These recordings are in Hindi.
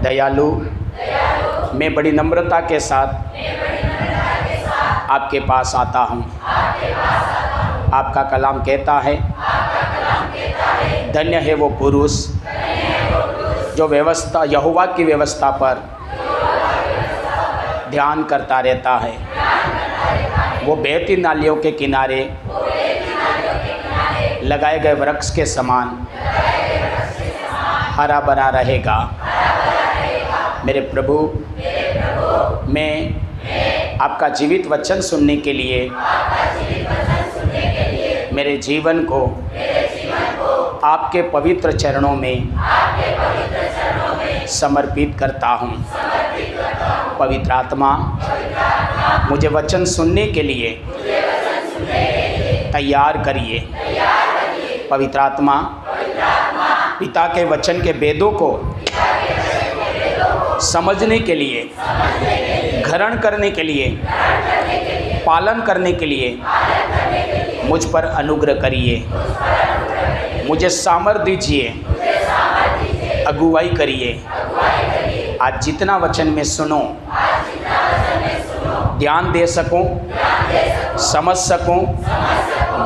दयालु, मैं बड़ी नम्रता के साथ आपके पास आता हूँ। आपका कलाम कहता है, धन्य है वो पुरुष जो व्यवस्था यहोवा की व्यवस्था पर ध्यान करता रहता है। वो बहती नालियों के किनारे लगाए गए वृक्ष के समान हरा भरा रहेगा। मेरे प्रभु, मैं आपका जीवित वचन सुनने के लिए मेरे जीवन को आपके पवित्र चरणों में समर्पित करता हूँ। पवित्र आत्मा, मुझे वचन सुनने के लिए तैयार करिए। पवित्र आत्मा, पिता के वचन के वेदों को समझने के लिए, ग्रहण करने के लिए, पालन करने के लिए मुझ पर अनुग्रह करिए। मुझे सामर्थ दीजिए, अगुवाई करिए। आज जितना वचन में सुनो, ध्यान दे सकूं, समझ सकूं,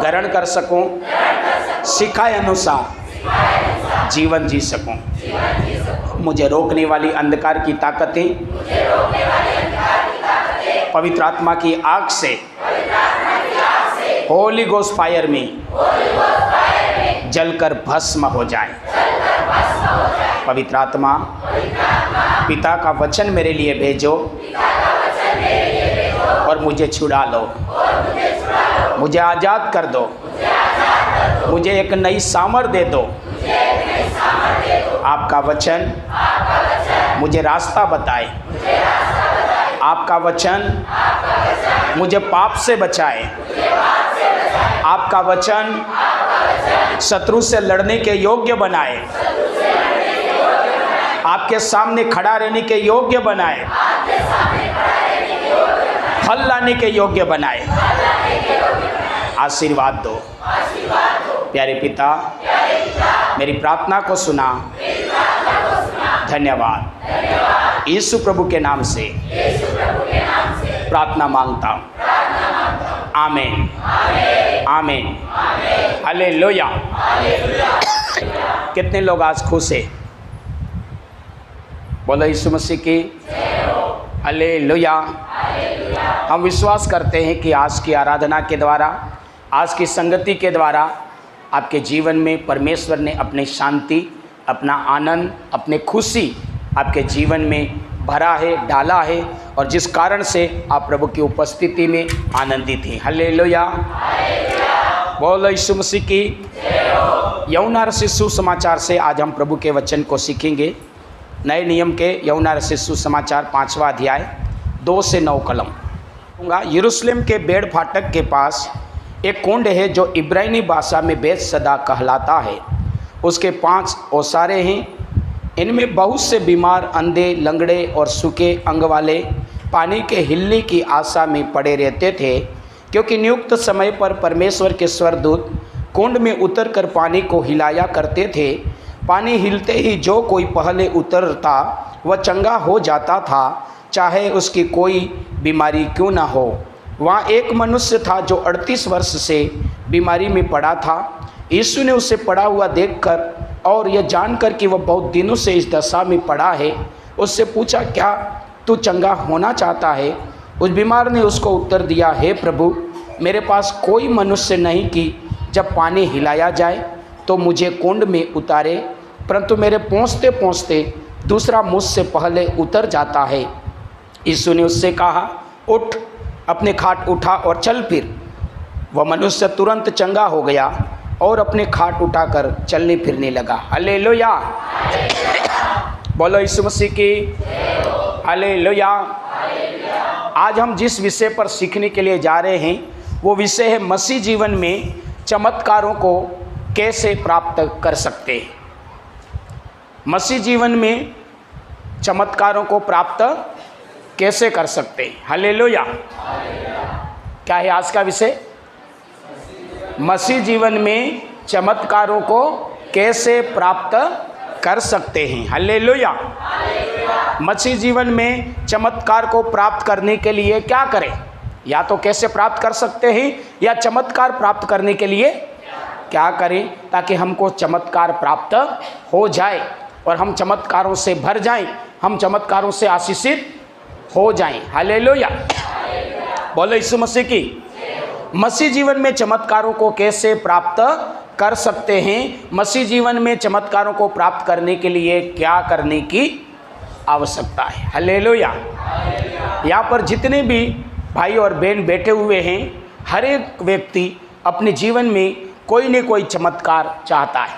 ग्रहण कर सकूं, सिखाए अनुसार जीवन जी सकूं। मुझे रोकने वाली अंधकार की ताकतें पवित्र आत्मा की आग से, होली गोस्ट फायर में जलकर भस्म हो जाए। पवित्र आत्मा, पिता का वचन मेरे लिए भेजो और मुझे छुड़ा लो, मुझे आज़ाद कर दो, मुझे एक नई सामर्थ दे दो। आपका वचन मुझे रास्ता बताए, आपका वचन मुझे पाप से बचाए, आपका वचन शत्रु से लड़ने के योग्य बनाए, आपके सामने खड़ा रहने के योग्य बनाए, फल लाने के योग्य बनाए। आशीर्वाद दो। प्यारे पिता, मेरी प्रार्थना को सुना। धन्यवाद। यीशु प्रभु के नाम से प्रार्थना मांगता हूँ। आमीन, आमीन, हालेलुया। कितने लोग आज खुश हैं? बोलो यीशु मसीह की हालेलुया। हम विश्वास करते हैं कि आज की आराधना के द्वारा, आज की संगति के द्वारा आपके जीवन में परमेश्वर ने अपनी शांति, अपना आनंद, अपनी खुशी आपके जीवन में भरा है, डाला है, और जिस कारण से आप प्रभु की उपस्थिति में आनंदित हैं। हालेलुया। बोलो यीशु मसीह की। यूहन्ना रचित सुसमाचार से आज हम प्रभु के वचन को सीखेंगे। नए नियम के यूहन्ना रचित सुसमाचार 5वां अध्याय 2 से 9 कलम। यरूशलेम के बेड़ फाटक के पास एक कुंड है जो इब्रानी भाषा में बेतसदा कहलाता है। उसके 5 ओसारे हैं। इनमें बहुत से बीमार, अंधे, लंगड़े और सूखे अंग वाले पानी के हिलने की आशा में पड़े रहते थे, क्योंकि नियुक्त समय पर परमेश्वर के स्वर्गदूत कुंड में उतरकर पानी को हिलाया करते थे। पानी हिलते ही जो कोई पहले उतरता वह चंगा हो जाता था, चाहे उसकी कोई बीमारी क्यों न हो। वहाँ एक मनुष्य था जो 38 वर्ष से बीमारी में पड़ा था। यीशु ने उसे पड़ा हुआ देखकर और यह जानकर कि वह बहुत दिनों से इस दशा में पड़ा है, उससे पूछा, क्या तू चंगा होना चाहता है? उस बीमार ने उसको उत्तर दिया, हे प्रभु, मेरे पास कोई मनुष्य नहीं कि जब पानी हिलाया जाए तो मुझे कुंड में उतारे, परंतु मेरे पहुँचते पहुँचते दूसरा मुझसे पहले उतर जाता है। यीशु ने उससे कहा, उठ, अपने खाट उठा और चल फिर। वह मनुष्य तुरंत चंगा हो गया और अपने खाट उठाकर चलने फिरने लगा। हालेलुया। बोलो यीशु मसीह की हालेलुया। आज हम जिस विषय पर सीखने के लिए जा रहे हैं वो विषय है मसीह जीवन में चमत्कारों को कैसे प्राप्त कर सकते हैं। मसीह जीवन में चमत्कारों को प्राप्त कैसे कर सकते हैं। हालेलुया। क्या है आज का विषय? मसीह जीवन में चमत्कारों को कैसे प्राप्त कर सकते हैं। हालेलुया। मसीह जीवन में चमत्कार को प्राप्त करने के लिए क्या करें? या तो कैसे प्राप्त कर सकते हैं, या चमत्कार प्राप्त करने के लिए क्या करें, ताकि हमको चमत्कार प्राप्त हो जाए और हम चमत्कारों से भर जाएं, हम चमत्कारों से आशीषित हो जाएं। हालेलुया। बोलो यीशु मसीह की। मसीह जीवन में चमत्कारों को कैसे प्राप्त कर सकते हैं? मसीह जीवन में चमत्कारों को प्राप्त करने के लिए क्या करने की आवश्यकता है? हालेलुया। यहाँ पर जितने भी भाई और बहन बैठे हुए हैं, हर एक व्यक्ति अपने जीवन में कोई न कोई चमत्कार चाहता है।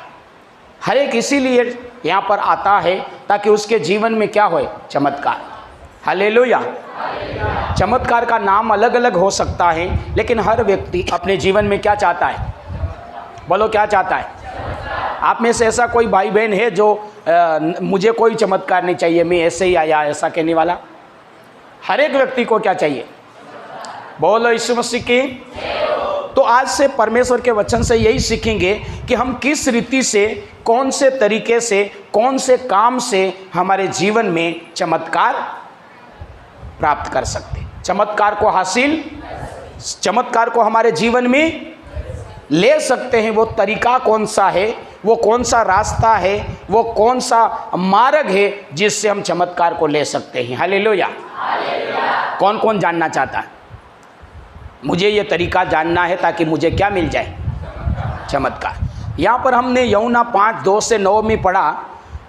हर एक इसीलिए यहाँ पर आता है ताकि उसके जीवन में क्या होए? चमत्कार। हालेलुया। चमत्कार का नाम अलग अलग हो सकता है, लेकिन हर व्यक्ति अपने जीवन में क्या चाहता है? बोलो क्या चाहता है? आप में से ऐसा कोई भाई बहन है जो मुझे कोई चमत्कार नहीं चाहिए, मैं ऐसे ही आया, ऐसा कहने वाला? हर एक व्यक्ति को क्या चाहिए? बोलो यीशु मसीह की। तो आज से परमेश्वर के वचन से यही सीखेंगे कि हम किस रीति से, कौन से तरीके से, कौन से काम से हमारे जीवन में चमत्कार प्राप्त कर सकते, चमत्कार को हमारे जीवन में ले सकते हैं। वो तरीका कौन सा है, वो कौन सा रास्ता है, वो कौन सा मार्ग है जिससे हम चमत्कार को ले सकते हैं? हालेलुया। कौन कौन जानना चाहता है? मुझे ये तरीका जानना है ताकि मुझे क्या मिल जाए? चमत्कार। यहाँ पर हमने यूहन्ना 5:2-9 में पढ़ा,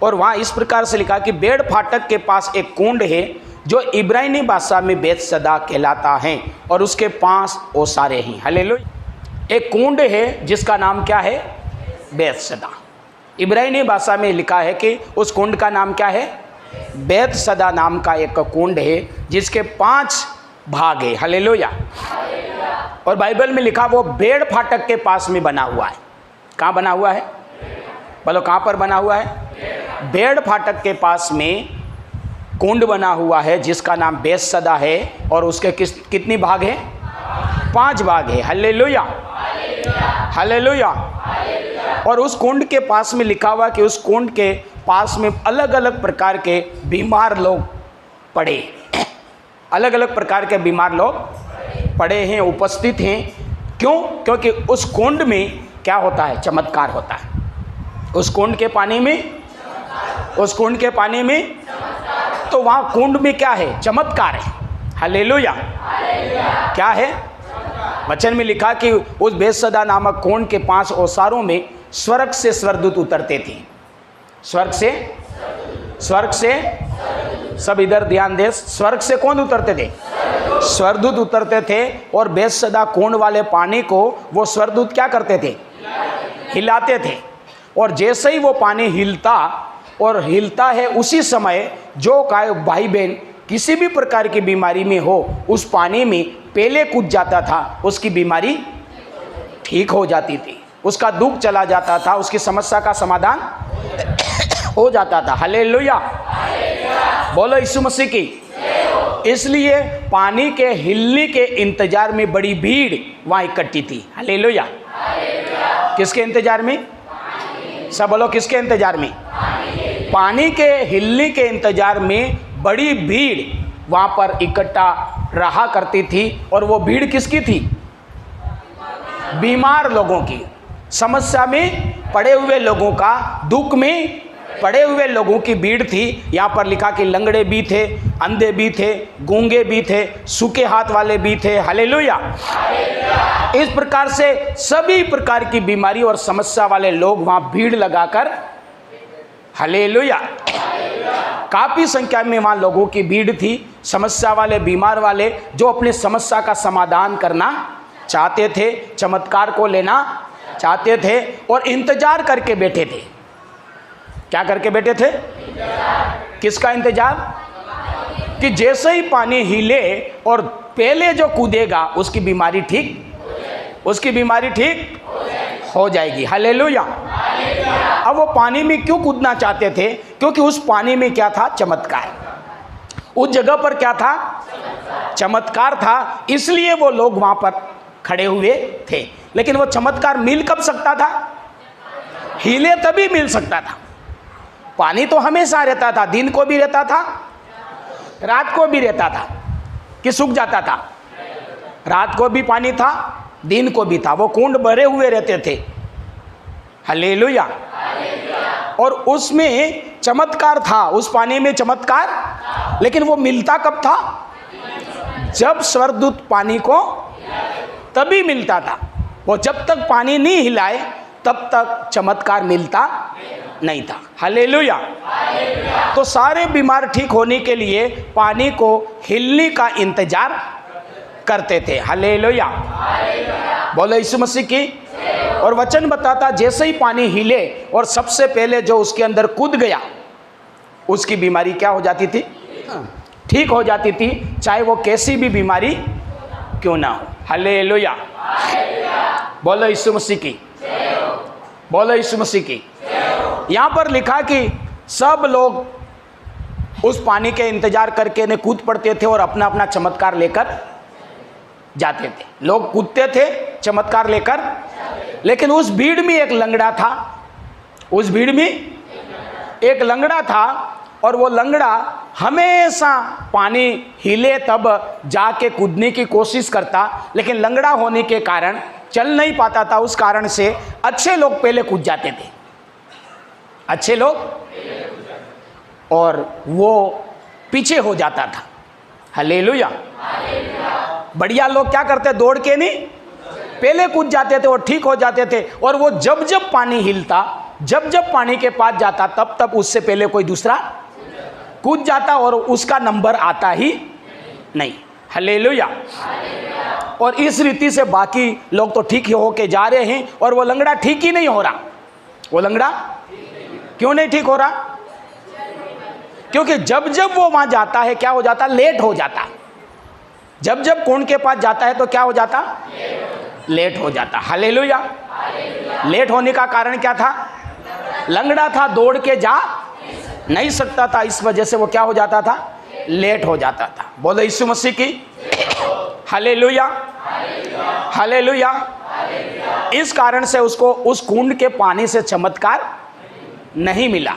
और वहाँ इस प्रकार से लिखा कि बेड़ फाटक के पास एक कुंड है जो इब्रानी भाषा में बेतसदा कहलाता है, और उसके 5 ओसारे हैं। हालेलुया। एक कुंड है जिसका नाम क्या है? बेतसदा। इब्रानी भाषा में लिखा है कि उस कुंड का नाम क्या है? बेतसदा नाम का एक कुंड है जिसके 5 भाग है। हालेलुया। और बाइबल में लिखा वो बेड़ फाटक के पास में बना हुआ है। कहाँ बना हुआ है? बोलो कहाँ पर बना हुआ है? बेड़ फाटक के पास में कुंड बना हुआ है जिसका नाम बेतसदा है, और उसके कितनी भाग है? 5 भाग है। हालेलुया। हालेलुया। और उस कुंड के पास में लिखा हुआ कि उस कुंड के पास में अलग अलग प्रकार के बीमार लोग पड़े, अलग अलग प्रकार के बीमार लोग पड़े हैं, उपस्थित हैं। क्यों? क्योंकि उस कुंड में क्या होता है? चमत्कार होता है। उस कुंड के पानी में तो वहाँ कुंड में क्या है? चमत्कार है। हालेलुया। क्या है? वचन में लिखा कि उस बेतसदा नामक कुंड के 5 ओसारों में स्वर्ग से स्वर्गदूत उतरते थे। स्वर्ग से सब इधर ध्यान दे। स्वर्ग से कौन उतरते थे? स्वर्गदूत उतरते थे, और बेतसदा कुंड वाले पानी को वो स्वर्गदूत क्या करते थे? हिलाते थे। और जैसे ही वो पानी हिलता है, उसी समय जो भाई बहन किसी भी प्रकार की बीमारी में हो, उस पानी में पहले कूद जाता था, उसकी बीमारी ठीक हो जाती थी, उसका दुख चला जाता था, उसकी समस्या का समाधान हो जाता था। हालेलुया। बोलो यीशु मसीह की। इसलिए पानी के हिलने के इंतजार में बड़ी भीड़ वहाँ इकट्ठी थी। हालेलुया। किसके इंतजार में? सब बोलो किसके इंतजार में? पानी के हिलने के इंतजार में बड़ी भीड़ वहाँ पर इकट्ठा रहा करती थी। और वो भीड़ किसकी थी? बीमार लोगों की, समस्या में पड़े हुए लोगों का, दुख में पड़े हुए लोगों की भीड़ थी। यहाँ पर लिखा कि लंगड़े भी थे, अंधे भी थे, गूंगे भी थे, सूखे हाथ वाले भी थे। हालेलुया। इस प्रकार से सभी प्रकार की बीमारी और समस्या वाले लोग वहाँ भीड़ लगाकर, हालेलुया, काफ़ी संख्या में वहाँ लोगों की भीड़ थी, समस्या वाले, बीमार वाले, जो अपनी समस्या का समाधान करना चाहते थे, चमत्कार को लेना चाहते थे, और इंतजार करके बैठे थे। क्या करके बैठे थे? किसका इंतजार? कि जैसे ही पानी हिले और पहले जो कूदेगा उसकी बीमारी ठीक हो जाएगी। हालेलुया। अब वो पानी में क्यों कूदना चाहते थे? क्योंकि उस पानी में क्या था? चमत्कार। उस जगह पर क्या था? चमत्कार था। इसलिए वो लोग वहां पर खड़े हुए थे। लेकिन वो चमत्कार मिल कब सकता था? हिले तभी मिल सकता था। पानी तो हमेशा रहता था, दिन को भी रहता था, रात को भी रहता था, कि सूख जाता था? रात को भी पानी था, दिन को भी था, वो कुंड भरे हुए रहते थे। हालेलुया। और उसमें चमत्कार था, उस पानी में चमत्कार, लेकिन वो मिलता कब था? जब स्वर्गदूत पानी को तभी मिलता था। वो जब तक पानी नहीं हिलाए तब तक चमत्कार मिलता नहीं था। हालेलुया। तो सारे बीमार ठीक होने के लिए पानी को हिलने का इंतजार करते थे। हालेलुया। बोलो यीशु मसीह की। और वचन बताता जैसे ही पानी हिले और सबसे पहले जो उसके अंदर कूद गया उसकी बीमारी क्या हो जाती थी? ठीक हो जाती थी, चाहे वो कैसी भी बीमारी क्यों ना हो। हालेलुया। बोलो यीशु मसीह की। बोलो यीशु मसीह की। यहाँ पर लिखा कि सब लोग उस पानी के इंतजार करके ने कूद पड़ते थे और अपना अपना चमत्कार लेकर जाते थे। लोग कूदते थे चमत्कार लेकर, लेकिन उस भीड़ में एक लंगड़ा था। उस भीड़ में एक लंगड़ा था और वो लंगड़ा हमेशा पानी हिले तब जाके कूदने की कोशिश करता, लेकिन लंगड़ा होने के कारण चल नहीं पाता था। उस कारण से अच्छे लोग पहले कूद जाते थे, अच्छे लोग, और वो पीछे हो जाता था। हालेलुया। बढ़िया लोग क्या करते? दौड़ के नहीं, पहले कूद जाते थे और ठीक हो जाते थे। और वो जब जब पानी हिलता, जब जब पानी के पास जाता, तब तब उससे पहले कोई दूसरा कूद जाता और उसका नंबर आता ही नहीं। हालेलुया। और इस रीति से बाकी लोग तो ठीक हो के जा रहे हैं और वो लंगड़ा ठीक ही नहीं हो रहा। वो लंगड़ा क्यों नहीं ठीक हो रहा? क्योंकि जब जब वो वहां जाता है क्या हो जाता? लेट हो जाता। जब जब कुंड के पास जाता है तो क्या हो जाता? लेट हो जाता। हालेलुया। लेट होने का कारण क्या था? लंगड़ा था, दौड़ के जा नहीं सकता था, इस वजह से वो क्या हो जाता था? लेट हो जाता था। बोलो यीशु मसीह की। हालेलुया। हालेलुया। इस कारण से उसको उस कुंड के पानी से चमत्कार नहीं मिला,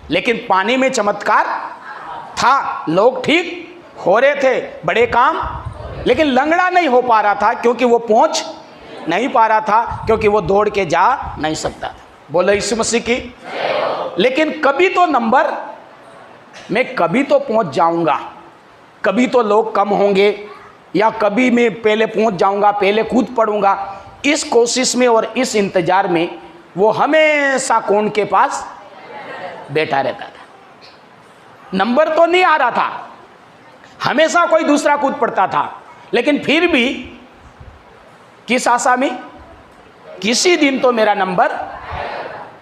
लेकिन पानी में चमत्कार था। लोग ठीक हो रहे थे, बड़े काम, लेकिन लंगड़ा नहीं हो पा रहा था क्योंकि वो पहुंच नहीं पा रहा था, क्योंकि वो दौड़ के जा नहीं सकता था। बोलो यीशु मसीह की। लेकिन कभी तो नंबर, मैं कभी तो पहुंच जाऊंगा, कभी तो लोग कम होंगे, या कभी मैं पहले पहुंच जाऊंगा, पहले कूद पड़ूंगा। इस कोशिश में और इस इंतजार में वो हमेशा कुंड के पास बैठा रहता था। नंबर तो नहीं आ रहा था, हमेशा कोई दूसरा कूद पड़ता था, लेकिन फिर भी किस आशा में? किसी दिन तो मेरा नंबर,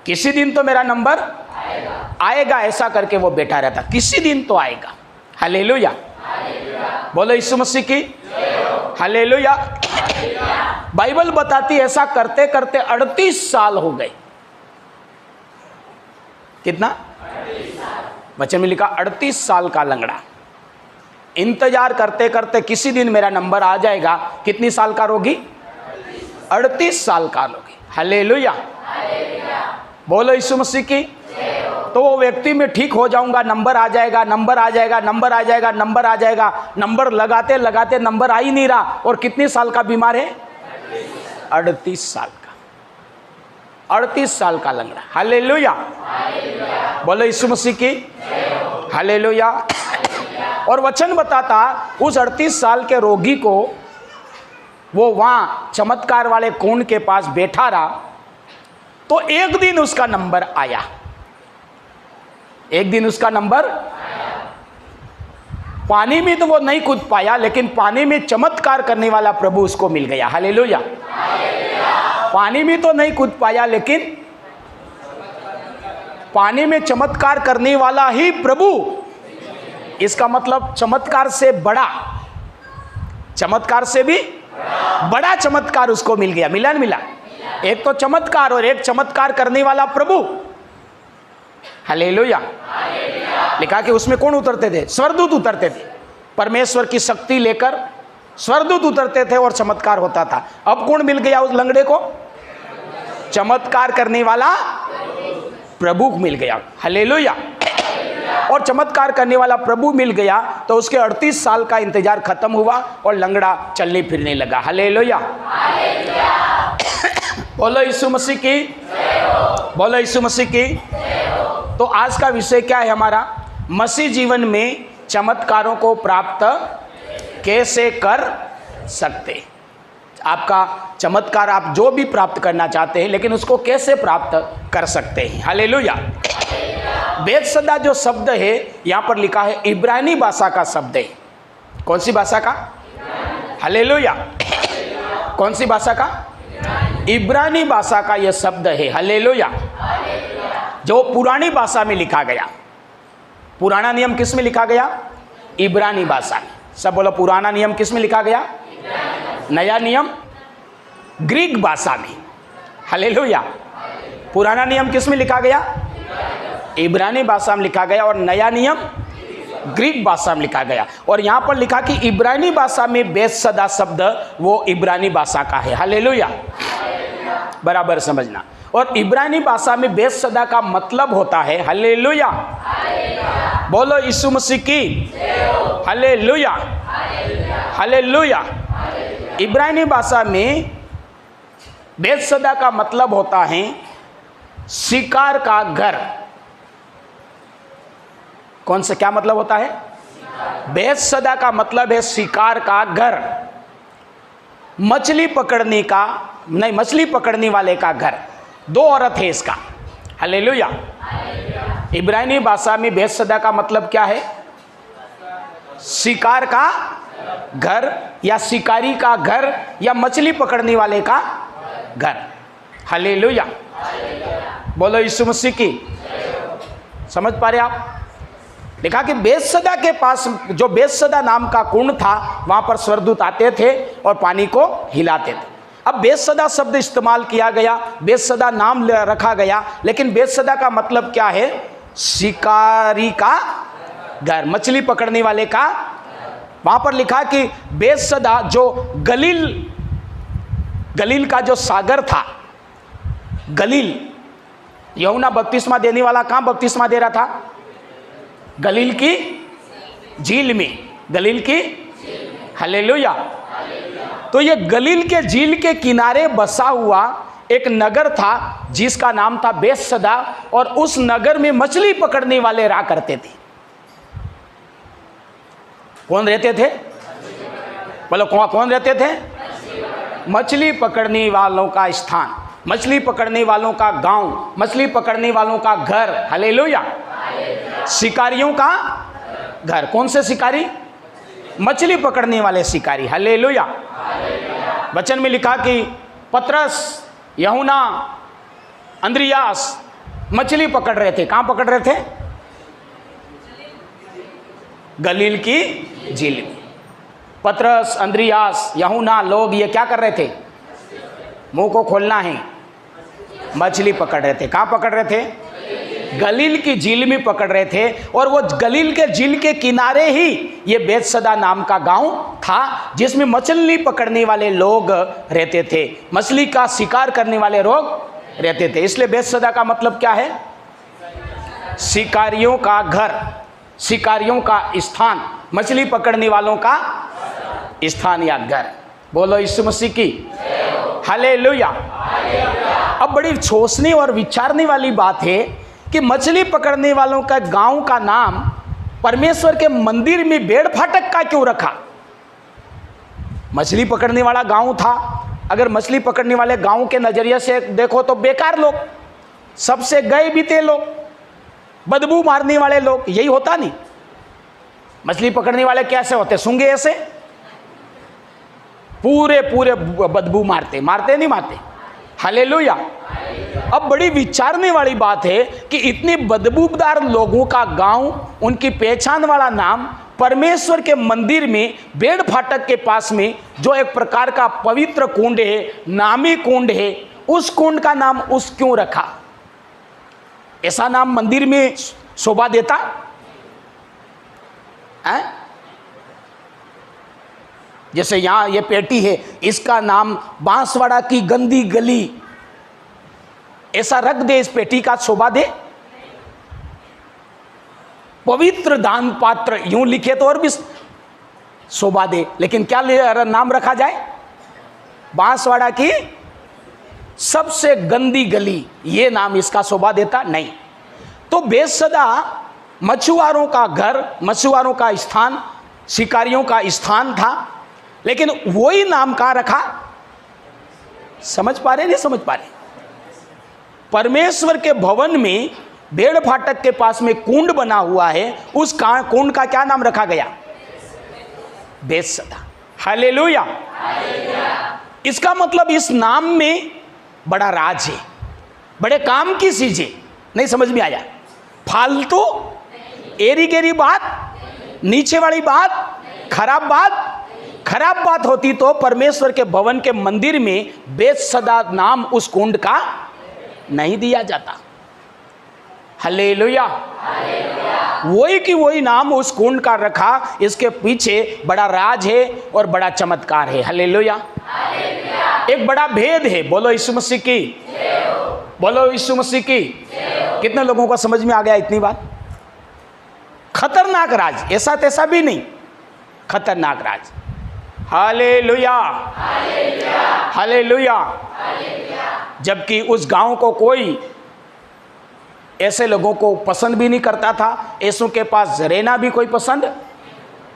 किसी दिन तो मेरा नंबर आएगा, ऐसा करके वो बैठा रहता। किसी दिन तो आएगा। हालेलुया। बोलो यीशु मसीह की। हालेलुया। बाइबल बताती ऐसा करते करते 38 साल हो गए। कितना? वचन में लिखा 38 साल का लंगड़ा इंतजार करते करते किसी दिन मेरा नंबर आ जाएगा। कितनी साल का रोगी? 38 साल का रोगी। हालेलुया। बोलो यीशु मसीह की। तो वो व्यक्ति में ठीक हो जाऊंगा, नंबर आ जाएगा, नंबर आ जाएगा, नंबर आ जाएगा, नंबर आ जाएगा। नंबर लगाते लगाते नंबर आ ही नहीं रहा। और कितने साल का बीमार है? 38 साल का। 38 साल का लंगड़ा। हालेलुया। बोलो यीशु मसीह की। हालेलुया। और वचन बताता उस 38 साल के रोगी को वो वहाँ चमत्कार वाले कुंड के पास बैठा रहा, तो एक दिन उसका नंबर आया। एक दिन उसका नंबर, पानी में तो वो नहीं कूद पाया, लेकिन पानी में चमत्कार करने वाला प्रभु उसको मिल गया। हालेलुया। पानी में तो नहीं कूद पाया, लेकिन पानी में चमत्कार करने वाला ही प्रभु। इसका मतलब चमत्कार से बड़ा, चमत्कार से भी बड़ा चमत्कार उसको मिल गया। मिला नहीं मिला? एक तो चमत्कार और एक चमत्कार करने वाला प्रभु। हालेलुया। लिखा कि उसमें कौन उतरते थे? स्वर्गदूत उतरते थे। परमेश्वर की शक्ति लेकर स्वर्गदूत उतरते थे और चमत्कार होता था। अब कौन मिल गया उस लंगड़े को? चमत्कार करने वाला प्रभु मिल गया। हालेलुया। और चमत्कार करने वाला प्रभु मिल गया तो उसके 38 साल का इंतजार खत्म हुआ और लंगड़ा चलने फिरने लगा। हालेलुया। बोलो यीशु मसीह की, बोलो यीशु मसीह की। तो आज का विषय क्या है हमारा? मसीह जीवन में चमत्कारों को प्राप्त कैसे कर सकते। आपका चमत्कार आप जो भी प्राप्त करना चाहते हैं, लेकिन उसको कैसे प्राप्त कर सकते हैं। हालेलुया। बेतसदा जो शब्द है यहाँ पर लिखा है, इब्रानी भाषा का शब्द है। कौन सी भाषा का? हालेलुया। कौन सी भाषा का? इब्रानी भाषा का यह शब्द है। हालेलुया। जो पुरानी भाषा में लिखा गया। पुराना नियम किस में लिखा गया? इब्रानी भाषा में। सब बोलो, पुराना नियम किस में लिखा गया? नया नियम ग्रीक भाषा में। हालेलुया। पुराना नियम किस में लिखा गया? इब्रानी भाषा में लिखा गया, और नया नियम ग्रीक भाषा में लिखा गया। और यहाँ पर लिखा कि इब्रानी भाषा में बेतसदा शब्द वो इब्रानी भाषा का है। हालेलुया। बराबर समझना। और इब्रानी भाषा में बेतसदा का मतलब होता है, हालेलुया, बोलो यीशु मसीह की, हालेलुया, हालेलुया। इब्रानी भाषा में बेतसदा का मतलब होता है शिकार का घर। कौन सा, क्या मतलब होता है? बेतसदा का मतलब है शिकार का घर, मछली पकड़ने का नहीं, मछली पकड़ने वाले का घर। दो अर्थ है इसका। हालेलुया। इब्रानी भाषा में बेतसदा का मतलब क्या है? शिकार का घर, या शिकारी का घर, या मछली पकड़ने वाले का घर। हालेलुया। बोलो यीशु मसीह की। समझ पा रहे आप? देखा कि बेतसदा के पास जो बेतसदा नाम का कुंड था, वहां पर स्वर्गदूत आते थे और पानी को हिलाते थे। अब बेतसदा शब्द इस्तेमाल किया गया, बेतसदा नाम रखा गया, लेकिन बेतसदा का मतलब क्या है? शिकारी का घर, मछली पकड़ने वाले का। वहां पर लिखा कि बेतसदा जो गलील का जो सागर था, गलील, यूहन्ना बपतिस्मा देने वाला कहाँ बपतिस्मा दे रहा था? गलील की झील में, गलील की। हालेलुया। तो ये गलील के झील के किनारे बसा हुआ एक नगर था जिसका नाम था बेतसदा, और उस नगर में मछली पकड़ने वाले रहा करते थे। कौन रहते थे? बोलो, कौन रहते थे? मछली पकड़ने वालों का स्थान, मछली पकड़ने वालों का गांव, मछली पकड़ने वालों का घर। हालेलुया। शिकारियों का घर। कौन से शिकारी? मछली पकड़ने वाले शिकारी। हालेलुया। वचन में लिखा कि पतरस, यूहन्ना, अंद्रियास मछली पकड़ रहे थे। कहां पकड़ रहे थे? गलील की झील में। पतरस, अंद्रियास, यूहन्ना लोग ये क्या कर रहे थे? मुंह को खोलना है, मछली पकड़ रहे थे। कहां पकड़ रहे थे? गलील की झील में पकड़ रहे थे। और वो गलील के झील के किनारे ही ये बेतसदा नाम का गांव था, जिसमें मछली पकड़ने वाले लोग रहते थे, मछली का शिकार करने वाले लोग रहते थे। इसलिए बेतसदा का मतलब क्या है? शिकारियों का घर, शिकारियों का स्थान, मछली पकड़ने वालों का स्थान या घर। बोलो यीशु मसीह की, हालेलुया। अब बड़ी सोचने और विचारने वाली बात है कि मछली पकड़ने वालों का गांव का नाम परमेश्वर के मंदिर में भेड़ फाटक का क्यों रखा? मछली पकड़ने वाला गांव था। अगर मछली पकड़ने वाले गांव के नजरिए से देखो तो बेकार लोग, सबसे गए बीते लोग, बदबू मारने वाले लोग, यही होता नहीं? मछली पकड़ने वाले कैसे होते? सूंगे ऐसे पूरे पूरे बदबू मारते, मारते नहीं मारते? हालेलुया। अब बड़ी विचारने वाली बात है कि इतने बदबूदार लोगों का गांव, उनकी पहचान वाला नाम परमेश्वर के मंदिर में भेड़ फाटक के पास में जो एक प्रकार का पवित्र कुंड है, नामी कुंड है, उस कुंड का नाम उस क्यों रखा? ऐसा नाम मंदिर में शोभा देता है? जैसे यहाँ ये पेटी है, इसका नाम बांसवाड़ा की गंदी गली, ऐसा रख दे, इस पेटी का शोभा दे? पवित्र दान पात्र, यूं लिखे तो और भी शोभा दे, लेकिन क्या नाम रखा जाए? बांसवाड़ा की सबसे गंदी गली, ये नाम इसका शोभा देता नहीं। तो बेसदा मछुआरों का घर, मछुआरों का स्थान, शिकारियों का स्थान था, लेकिन वही नाम कहाँ रखा? समझ पा रहे नहीं समझ पा रहे? परमेश्वर के भवन में भेड़ फाटक के पास में कुंड बना हुआ है, उस कुंड का क्या नाम रखा गया? बेसदा। हालेलुया। इसका मतलब इस नाम में बड़ा राज है, बड़े काम की चीज है। नहीं समझ में आया? फालतू एरी गेरी बात, नीचे वाली बात, खराब बात होती तो परमेश्वर के भवन के मंदिर में बेसदा नाम उस कुंड का नहीं दिया जाता। हालेलुया। वही की वही नाम उस कुंड का रखा, इसके पीछे बड़ा राज है और बड़ा चमत्कार है। हालेलुया। एक बड़ा भेद है। बोलो यीशु मसीह की, बोलो यीशु मसीह की। कितने लोगों को समझ में आ गया इतनी बात? खतरनाक राज, ऐसा तैसा भी नहीं, खतरनाक राज। Hallelujah, hallelujah. जबकि उस गांव को कोई ऐसे लोगों को पसंद भी नहीं करता था, ऐसों के पास रहना भी कोई पसंद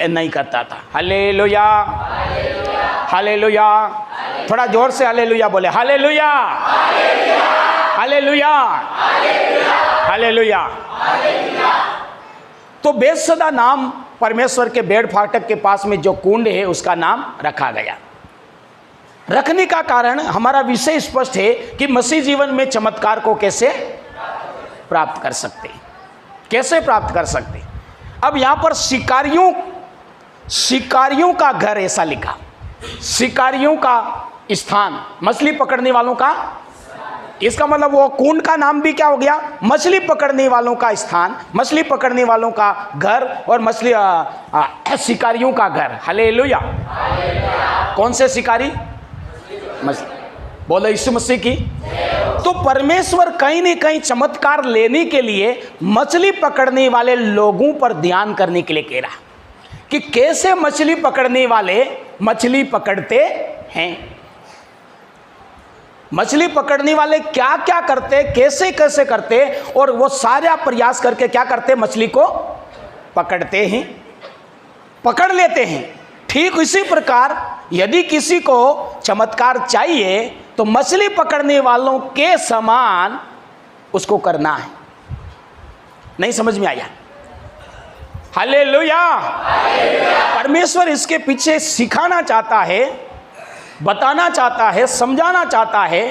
नहीं करता था। Hallelujah, hallelujah. थोड़ा जोर से हालेलुया बोले। Hallelujah, hallelujah, hallelujah. तो बेसदा नाम परमेश्वर के भेड़ फाटक के पास में जो कुंड है उसका नाम रखा गया। रखने का कारण, हमारा विषय स्पष्ट है कि मसीह जीवन में चमत्कार को कैसे प्राप्त कर सकते, कैसे प्राप्त कर सकते। अब यहां पर शिकारियों का घर ऐसा लिखा, शिकारियों का स्थान, मछली पकड़ने वालों का। इसका मतलब वो कुंड का नाम भी क्या हो गया? मछली पकड़ने वालों का स्थान, मछली पकड़ने वालों का घर और मछली शिकारियों का घर। हालेलुया। कौन से शिकारी? बोलो यीशु मसीह की। तो परमेश्वर कहीं न कहीं चमत्कार लेने के लिए मछली पकड़ने वाले लोगों पर ध्यान करने के लिए कह रहा कि कैसे मछली पकड़ने वाले मछली पकड़ते हैं, मछली पकड़ने वाले क्या क्या करते, कैसे कैसे करते, और वो सारा प्रयास करके क्या करते? मछली को पकड़ते हैं, पकड़ लेते हैं। ठीक इसी प्रकार यदि किसी को चमत्कार चाहिए तो मछली पकड़ने वालों के समान उसको करना है। नहीं समझ में आया? हालेलुया। परमेश्वर इसके पीछे सिखाना चाहता है, बताना चाहता है, समझाना चाहता है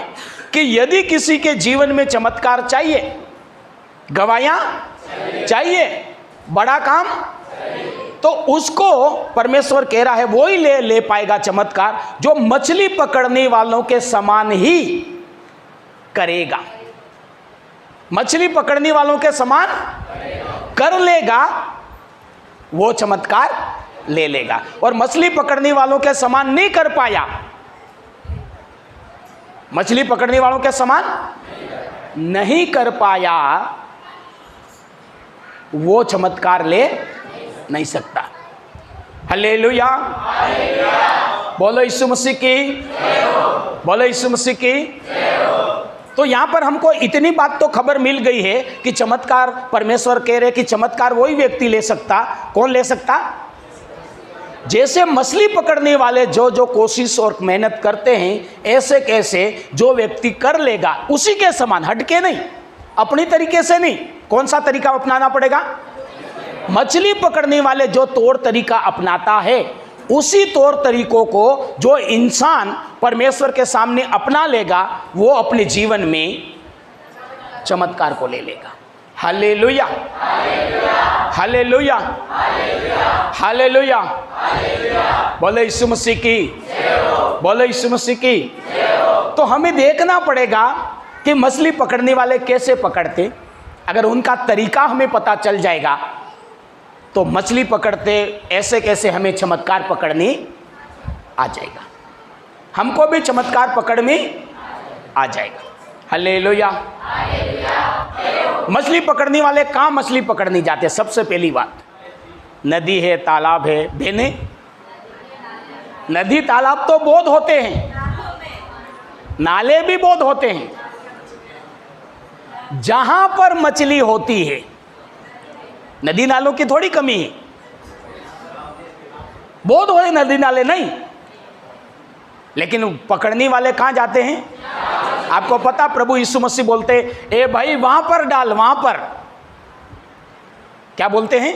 कि यदि किसी के जीवन में चमत्कार चाहिए, गवाहियां चाहिए, बड़ा काम, तो उसको परमेश्वर कह रहा है वो ही ले पाएगा चमत्कार जो मछली पकड़ने वालों के समान ही करेगा। मछली पकड़ने वालों के समान कर लेगा, वो चमत्कार ले लेगा। और मछली पकड़ने वालों के समान नहीं कर पाया, मछली पकड़ने वालों के समान नहीं कर पाया, वो चमत्कार ले नहीं सकता। हालेलुया। बोलो यीशु मसीह की, बोलो यीशु मसीह की। तो यहां पर हमको इतनी बात तो खबर मिल गई है कि चमत्कार, परमेश्वर कह रहे कि चमत्कार वही व्यक्ति ले सकता। कौन ले सकता? जैसे मछली पकड़ने वाले जो जो कोशिश और मेहनत करते हैं, ऐसे कैसे जो व्यक्ति कर लेगा उसी के समान, हटके नहीं, अपनी तरीके से नहीं। कौन सा तरीका अपनाना पड़ेगा? मछली पकड़ने वाले जो तौर तरीका अपनाता है, उसी तौर तरीकों को जो इंसान परमेश्वर के सामने अपना लेगा, वो अपने जीवन में चमत्कार को ले लेगा। Hallelujah, hallelujah, hallelujah. बोले यीशु मसीह की, बोले यीशु मसीह की। तो हमें देखना पड़ेगा कि मछली पकड़ने वाले कैसे पकड़ते। अगर उनका तरीका हमें पता चल जाएगा तो मछली पकड़ते ऐसे कैसे हमें चमत्कार पकड़नी आ जाएगा, हमको भी चमत्कार पकड़ में आ जाएगा। हालेलुया। मछली पकड़ने वाले कहाँ मछली पकड़ने जाते? सबसे पहली बात, नदी है, तालाब है, बेने। नदी तालाब तो बहुत होते हैं, नाले भी बहुत होते हैं। जहां पर मछली होती है, नदी नालों की थोड़ी कमी है, बहुत होते नदी नाले नहीं, लेकिन पकड़ने वाले कहां जाते हैं? आपको पता, प्रभु यीशु मसीह बोलते, ए भाई वहां पर डाल, वहां पर। क्या बोलते हैं?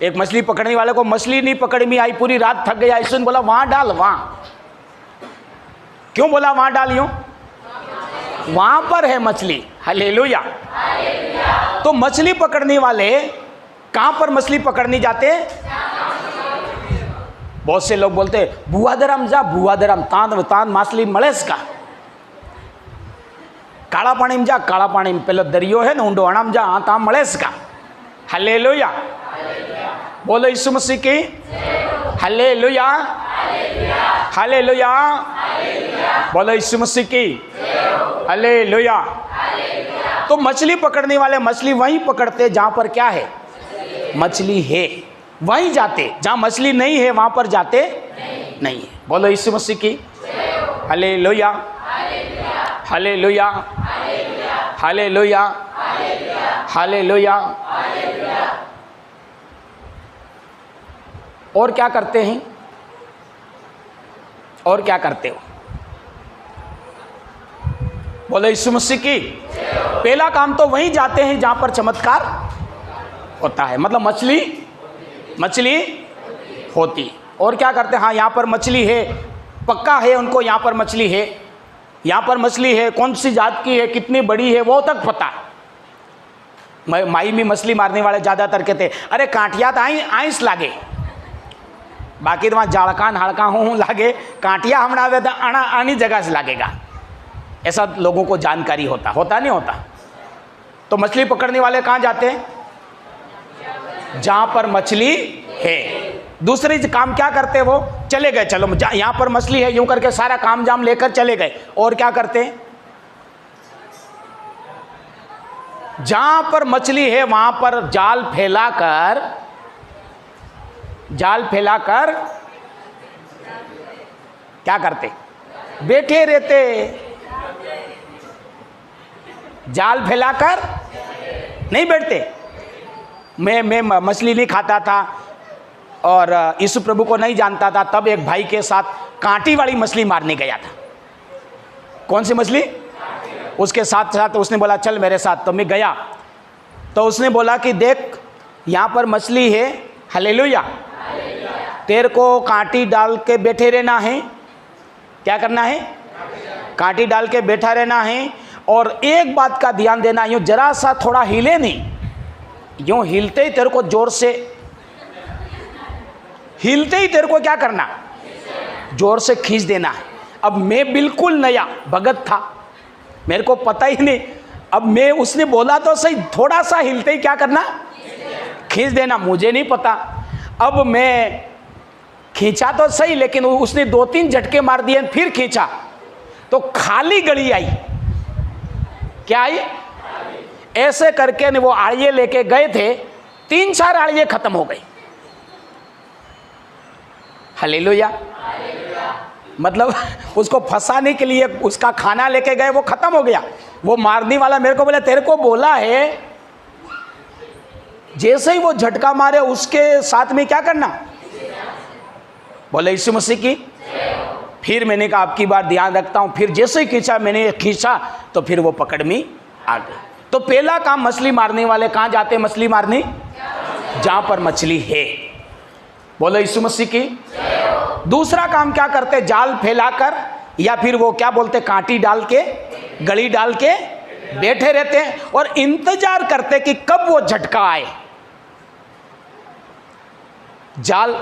एक मछली पकड़ने वाले को मछली नहीं पकड़ में आई, पूरी रात थक गया, यीशु ने बोला वहां डाल, वहां। क्यों बोला वहां डाल? यूं, वहां पर है मछली। हालेलुया। तो मछली पकड़ने वाले कहां पर मछली पकड़ने जाते हैं? बहुत से लोग बोलते भुआदराम जा, भुआदराम तान तान माछली मळेस का। काला पानी में जा, काला पानी में पेलो दरियो है ना ऊंडो अणाम जा, हाँ ताम मळेस का। हालेलुया। बोलो यीशु मसीह की हालेलुया, हालेलुया। बोलो यीशु मसीह की हालेलुया। तो मछली पकड़ने वाले मछली वहीं पकड़ते जहां पर क्या है? मछली है, वहीं जाते। जहां मछली नहीं है वहां पर जाते नहीं है। बोलो यीशु मसीह की हालेलुया, हालेलुया, हालेलुया, हालेलुया। और क्या करते हैं? और क्या करते हो? बोलो यीशु मसीह की। पहला काम तो वहीं जाते हैं जहां पर चमत्कार होता है, मतलब मछली होती। और क्या करते हैं? हाँ यहाँ पर मछली है, पक्का है उनको, यहाँ पर मछली है, यहाँ पर मछली है, कौन सी जात की है, कितनी बड़ी है, वो तक पता। माई में मछली मारने वाले ज़्यादातर कहते अरे कांटिया तो आइस लागे, बाकी तो वहाँ जाड़कान हाड़का हूँ लागे, कांटिया हमने आवे तो आनी जगह से लागेगा। ऐसा लोगों को जानकारी होता नहीं होता। तो मछली पकड़ने वाले कहाँ जाते हैं? जहाँ पर मछली है। दूसरी काम क्या करते? वो चले गए, चलो यहाँ पर मछली है, यूं करके सारा काम जाम लेकर चले गए। और क्या करते हैं? जहां पर मछली है वहां पर जाल फैलाकर क्या करते? बैठे रहते। जाल फैलाकर नहीं बैठते। मैं मछली नहीं खाता था और यीशु प्रभु को नहीं जानता था, तब एक भाई के साथ कांटी वाली मछली मारने गया था। कौन सी मछली? उसके साथ साथ उसने बोला चल मेरे साथ, तो मैं गया। तो उसने बोला कि देख यहाँ पर मछली है, हालेलुया, तेरे को कांटी डाल के बैठे रहना है। क्या करना है? कांटी डाल के बैठा रहना है। और एक बात का ध्यान देना, यूँ जरा सा थोड़ा हिले नहीं, यूँ हिलते ही तेरे को जोर से, हिलते ही तेरे को क्या करना? जोर से खींच देना है। अब मैं बिल्कुल नया भगत था, मेरे को पता ही नहीं। अब मैं, उसने बोला तो सही, थोड़ा सा हिलते ही क्या करना? खींच देना। मुझे नहीं पता। अब मैं खींचा तो सही, लेकिन उसने 2-3 झटके मार दिए, फिर खींचा तो खाली गली आई। क्या आई? ऐसे करके वो आड़िये लेके गए थे, 3-4 आड़िये खत्म हो गई। हालेलुया। मतलब उसको फंसाने के लिए उसका खाना लेके गए, वो खत्म हो गया। वो मारने वाला मेरे को बोला तेरे को बोला है, जैसे ही वो झटका मारे उसके साथ में क्या करना? बोले यीशु मसीह की। फिर मैंने कहा अब की बार ध्यान रखता हूँ। फिर जैसे ही मैंने खींचा तो फिर वो पकड़ में आ गई। तो पहला काम, मछली मारने वाले कहाँ जाते हैं? मछली मारने जहाँ पर मछली है। बोलो यीशु मसीह की। दूसरा काम क्या करते? जाल फैलाकर, या फिर वो क्या बोलते, कांटी डाल के, गड़ी डाल के बैठे रहते हैं और इंतजार करते कि कब वो झटका आए। जाल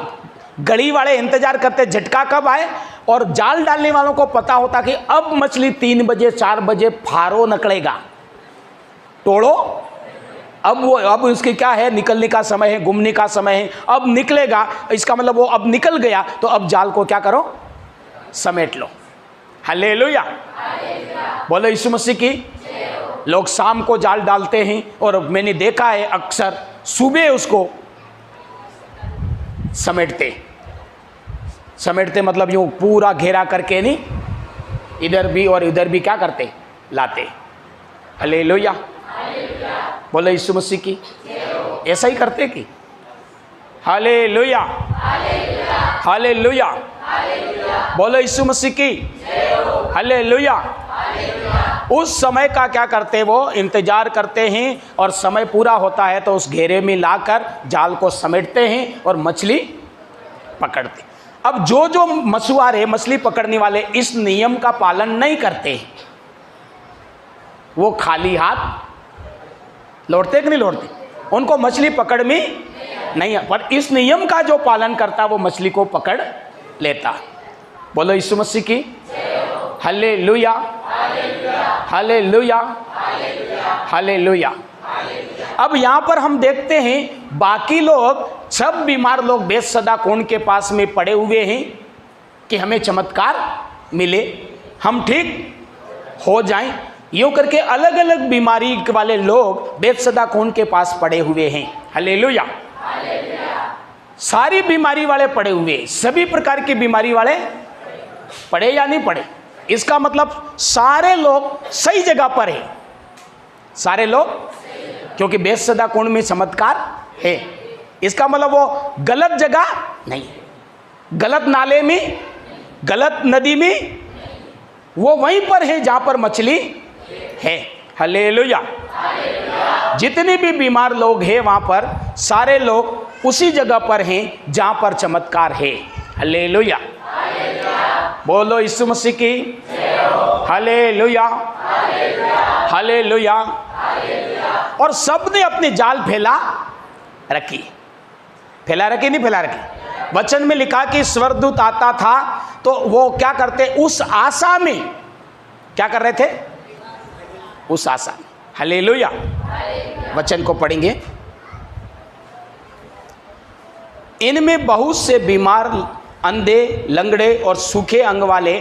गड़ी वाले इंतजार करते झटका कब आए, और जाल डालने वालों को पता होता कि अब मछली 3 बजे 4 बजे फारो निकलेगा, तोड़ो। अब उसकी क्या है? निकलने का समय है, घूमने का समय है, अब निकलेगा। इसका मतलब वो अब निकल गया, तो अब जाल को क्या करो? समेट लो। हालेलुया। बोलो यीशु मसीह की। लोग शाम को जाल डालते हैं और मैंने देखा है अक्सर सुबह उसको समेटते मतलब यूँ पूरा घेरा करके नहीं, इधर भी और इधर भी क्या करते, लाते। हालेलुया, बोलो यीशु मसीह की, ऐसा ही करते कि हालेलुया, हालेलुया, बोलो यीशु मसीह की, हालेलुया। उस समय का क्या करते, वो इंतजार करते हैं और समय पूरा होता है तो उस घेरे में लाकर जाल को समेटते हैं और मछली पकड़ते। अब जो मछुआरे, मछली पकड़ने वाले इस नियम का पालन नहीं करते, वो खाली हाथ लौटते कि नहीं लौटते, उनको मछली पकड़ में नहीं है। पर इस नियम का जो पालन करता वो मछली को पकड़ लेता। बोलो यीशु मसीह की, हालेलुया, हालेलुया, हालेलुया। अब यहाँ पर हम देखते हैं बाकी लोग, सब बीमार लोग बेसदा कोण के पास में पड़े हुए हैं कि हमें चमत्कार मिले, हम ठीक हो जाएं। यूँ करके अलग अलग बीमारी वाले लोग बेसदा कोण के पास पड़े हुए हैं। हालेलुया, सारी बीमारी वाले पड़े हुए, सभी प्रकार की बीमारी वाले पड़े या नहीं पड़े, इसका मतलब सारे लोग सही जगह पर है, सारे लोग, क्योंकि बेसदा कोण में चमत्कार है। इसका मतलब वो गलत जगह नहीं, गलत नाले में, गलत नदी में, वो वहीं पर है जहां पर मछली है। हालेलुया। जितने भी बीमार लोग हैं वहां पर सारे लोग उसी जगह पर हैं जहां पर चमत्कार है। हालेलुया, बोलो यीशु मसीह की, हालेलुया, हालेलुया। और सबने अपने जाल फैला रखी, फैला रखी नहीं फैला रखी। वचन में लिखा कि स्वर्गदूत आता था तो वो क्या करते, उस आशा में क्या कर रहे थे, उस आशा में। हालेलुया। वचन को पढ़ेंगे। इनमें बहुत से बीमार, अंधे, लंगड़े और सूखे अंग वाले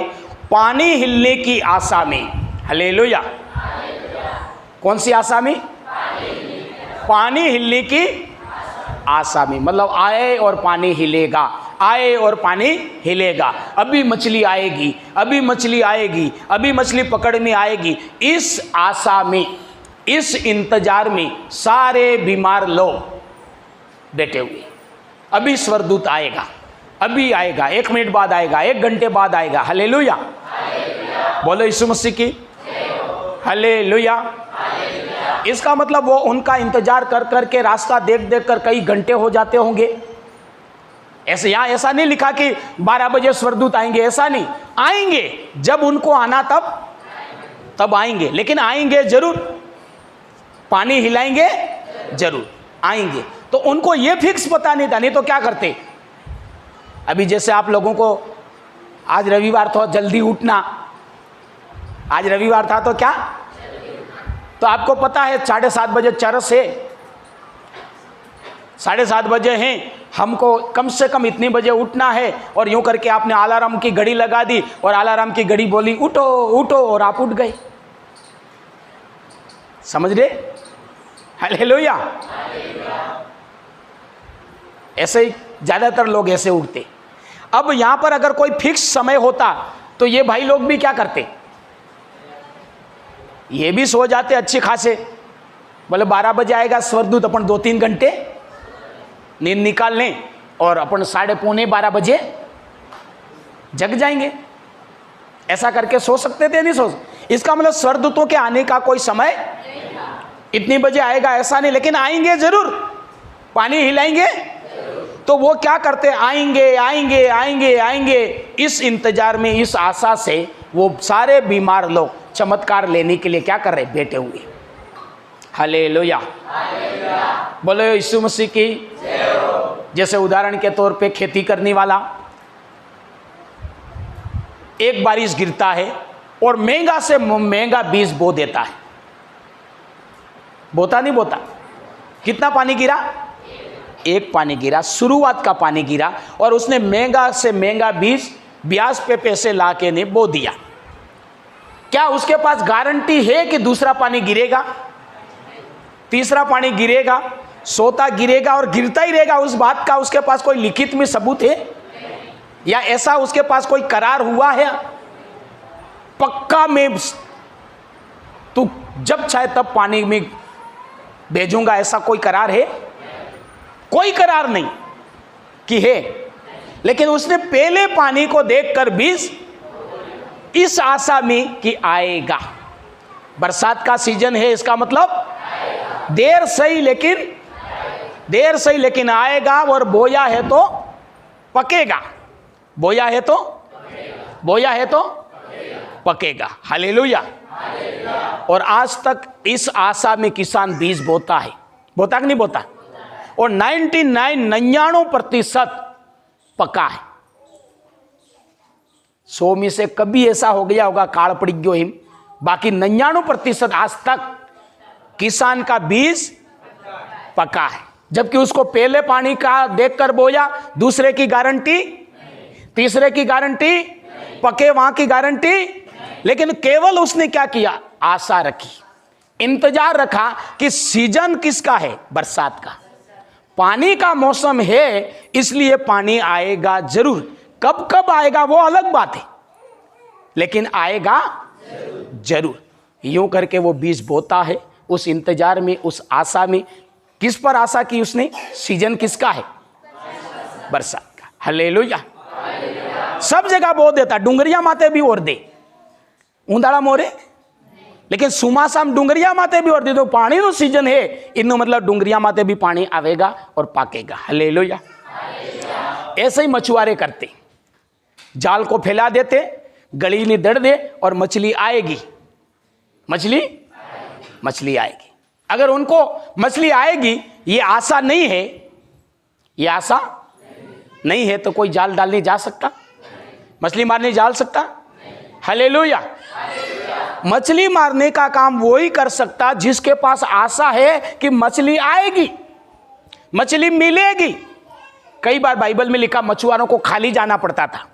पानी हिलने की आशा में, हालेलुया, कौन सी आशा में, पानी हिलने की आशा में, मतलब आए और पानी हिलेगा, आए और पानी हिलेगा, अभी मछली आएगी, अभी मछली आएगी, अभी मछली पकड़ में आएगी। इस आशा में, इस इंतजार में सारे बीमार लोग बैठे हुए, अभी स्वर्गदूत आएगा, अभी आएगा, 1 मिनट बाद आएगा, 1 घंटे बाद आएगा। हालेलुया, बोलो यीशु मसीह की, हालेलुया। इसका मतलब वो उनका इंतजार कर करके, रास्ता देख देख कर कई घंटे हो जाते होंगे। ऐसे यहाँ ऐसा नहीं लिखा कि 12 बजे स्वर्गदूत आएंगे, ऐसा नहीं, आएंगे जब उनको आना तब आएंगे, लेकिन आएंगे जरूर, पानी हिलाएंगे जरूर, आएंगे। तो उनको ये फिक्स पता नहीं था, नहीं तो क्या करते। अभी जैसे आप लोगों को आज रविवार था, जल्दी उठना, आज रविवार था तो क्या, तो आपको पता है 7:30 बजे चरस है, 7:30 बजे हैं, हमको कम से कम इतनी बजे उठना है। और यूं करके आपने अलार्म की घड़ी लगा दी और अलार्म की घड़ी बोली उठो उठो, और आप उठ गए। समझ रहे? हालेलुया। ऐसे ही ज़्यादातर लोग ऐसे उठते। अब यहाँ पर अगर कोई फिक्स समय होता तो ये भाई लोग भी क्या करते, ये भी सो जाते अच्छे खासे। बोले 12 बजे आएगा स्वर्गदूत, अपन 2-3 घंटे नींद निकाल लें और अपन 11:45 बजे जग जाएंगे। ऐसा करके सो सकते थे, नहीं सो सकते। इसका मतलब स्वर्गदूतों के आने का कोई समय इतनी बजे आएगा ऐसा नहीं, लेकिन आएंगे जरूर, पानी हिलाएंगे। तो वो क्या करते, आएंगे आएंगे आएंगे आएंगे, इस इंतजार में, इस आशा से वो सारे बीमार लोग चमत्कार लेने के लिए क्या कर रहे, बैठे हुए। हालेलुया, बोलो यीशु मसीह की। जैसे उदाहरण के तौर पे खेती करने वाला, एक बारिश गिरता है और महंगा से महंगा बीज बो देता है, बोता नहीं बोता। कितना पानी गिरा, एक पानी गिरा, शुरुआत का पानी गिरा, और उसने महंगा से महंगा बीज ब्याज पे पैसे ला के ने बो दिया। क्या उसके पास गारंटी है कि दूसरा पानी गिरेगा, तीसरा पानी गिरेगा, सोता गिरेगा और गिरता ही रहेगा? उस बात का उसके पास कोई लिखित में सबूत है या ऐसा उसके पास कोई करार हुआ है? पक्का में तू जब चाहे तब पानी में भेजूंगा, ऐसा कोई करार है? कोई करार नहीं कि है। लेकिन उसने पहले पानी को देखकर बीज इस आशा में कि आएगा, बरसात का सीजन है, इसका मतलब देर सही लेकिन आएगा, और बोया है तो पकेगा, बोया है तो पकेगा। हालेलुया। और आज तक इस आशा में किसान बीज बोता है, बोता कि नहीं बोता? और 99% पका है। 100 में से कभी ऐसा हो गया होगा काल पड़ गयो हिम, बाकी 99% आज तक किसान का बीज पका है। जबकि उसको पहले पानी का देखकर बोया, दूसरे की गारंटी, तीसरे की गारंटी, पके वहां की गारंटी। लेकिन केवल उसने क्या किया? आशा रखी, इंतजार रखा कि सीजन किसका है? बरसात का, पानी का मौसम है, इसलिए पानी आएगा जरूर। कब कब आएगा वो अलग बात है, लेकिन आएगा जरूर। यूं करके वो बीज बोता है, उस इंतजार में, उस आशा में। किस पर आशा की उसने? सीजन किसका है? बरसात का। हालेलुया। सब जगह बो देता, डूंगरिया माते भी और दे, ऊंदाड़ा मोरे, लेकिन सुमासाम डूंगरिया माते भी और दे दो। पानी तो सीजन है, इनो मतलब डूंगरिया माते भी पानी आवेगा और पाकेगा। हालेलुया। ऐसे ही मछुआरे करते, जाल को फैला देते, गली में दड़ दे और मछली आएगी, मछली आएगी। अगर उनको मछली आएगी ये आशा नहीं है, ये आशा नहीं है, तो कोई जाल डालने जा सकता? मछली मारने जा सकता? हालेलुया। मछली मारने का काम वो ही कर सकता जिसके पास आशा है कि मछली आएगी, मछली मिलेगी। कई बार बाइबल में लिखा मछुआरों को खाली जाना पड़ता था।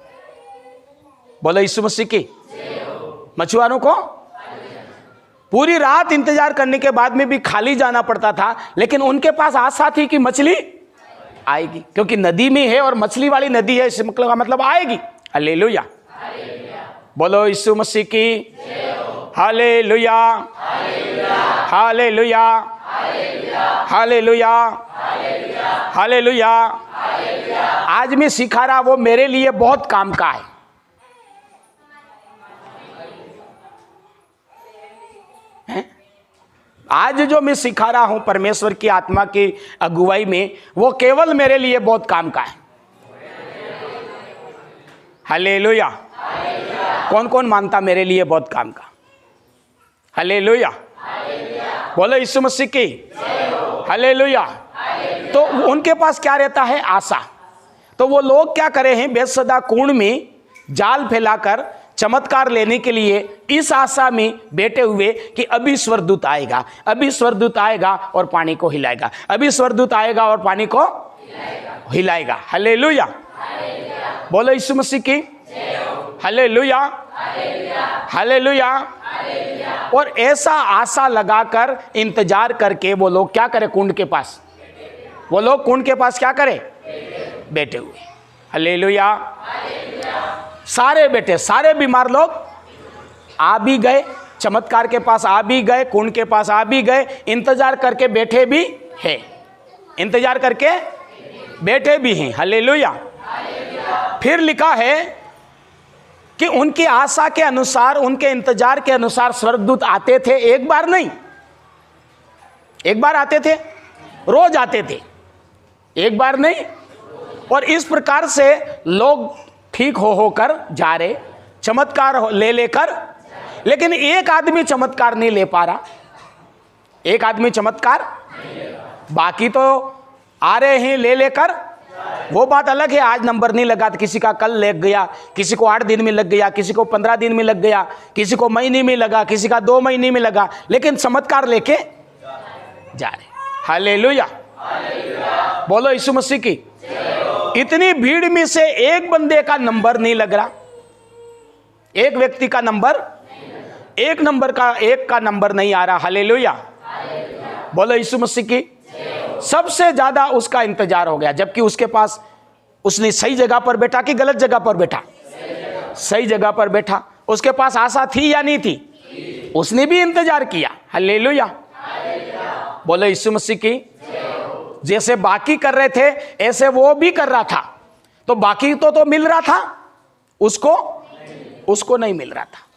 बोलो यीशु मसीह की। मछुआरों को पूरी रात इंतजार करने के बाद में भी खाली जाना पड़ता था, लेकिन उनके पास आशा थी कि मछली आएगी, क्योंकि नदी में है और मछली वाली नदी है, इसका मतलब आएगी। हालेलुया। बोलो यीशु मसीह की। Hallelujah, hallelujah, hallelujah, hallelujah. आज मैं सिखा रहा वो मेरे लिए बहुत काम का है। आज जो मैं सिखा रहा हूं परमेश्वर की आत्मा की अगुवाई में, वो केवल मेरे लिए बहुत काम का है। हालेलुया। कौन कौन मानता मेरे लिए बहुत काम का? हालेलुया। बोलो यीशु मसीह की। हालेलुया। तो उनके पास क्या रहता है? आशा। तो वो लोग क्या करे हैं? बेतसदा कुंड में जाल फैलाकर चमत्कार लेने के लिए इस आशा में बैठे हुए कि अभी स्वर्गदूत आएगा, अभी स्वर्गदूत आएगा और पानी को हिलाएगा, अभी स्वर्गदूत आएगा और पानी को हिलाएगा। हालेलुया। बोलो यीशु मसीह की। Hallelujah, hallelujah. और ऐसा आशा लगाकर इंतजार करके वो लोग क्या करे? कुंड के पास, वो लोग कुंड के पास क्या करे? बैठे हुए। हालेलुया। सारे बैठे, सारे बीमार लोग आ भी गए, चमत्कार के पास आ भी गए, कुंड के पास आ भी गए, इंतजार करके बैठे भी हैं, इंतजार करके बैठे भी हैं। हालेलुया। फिर लिखा है कि उनकी आशा के अनुसार, उनके इंतजार के अनुसार स्वर्गदूत आते थे। एक बार नहीं, एक बार आते थे, रोज आते थे, एक बार नहीं। और इस प्रकार से लोग ठीक होकर जा रहे, चमत्कार ले लेकर। लेकिन एक आदमी चमत्कार नहीं ले पा रहा, एक आदमी चमत्कार, बाकी तो आ रहे हैं ले लेकर। वो बात अलग है, आज नंबर नहीं लगा तो किसी का कल लग गया, किसी को 8 दिन में लग गया, किसी को 15 दिन में लग गया, किसी को महीने में लगा, किसी का 2 महीने में लगा, लेकिन चमत्कार लेके जा रहे। हालेलुया। बोलो यीशु मसीह की। इतनी भीड़ में से एक बंदे का नंबर नहीं लग रहा, एक व्यक्ति का नंबर एक का नंबर नहीं आ रहा। हालेलुया, बोलो यीशु मसीह की। सबसे ज्यादा उसका इंतजार हो गया, जबकि उसके पास, उसने सही जगह पर बैठा कि गलत जगह पर बैठा? सही जगह पर बैठा। उसके पास आशा थी या नहीं थी? उसने भी इंतजार किया। हालेलुया, बोलो यीशु मसीह की। जैसे बाकी कर रहे थे ऐसे वो भी कर रहा था। तो बाकी तो मिल रहा था, उसको नहीं मिल रहा था।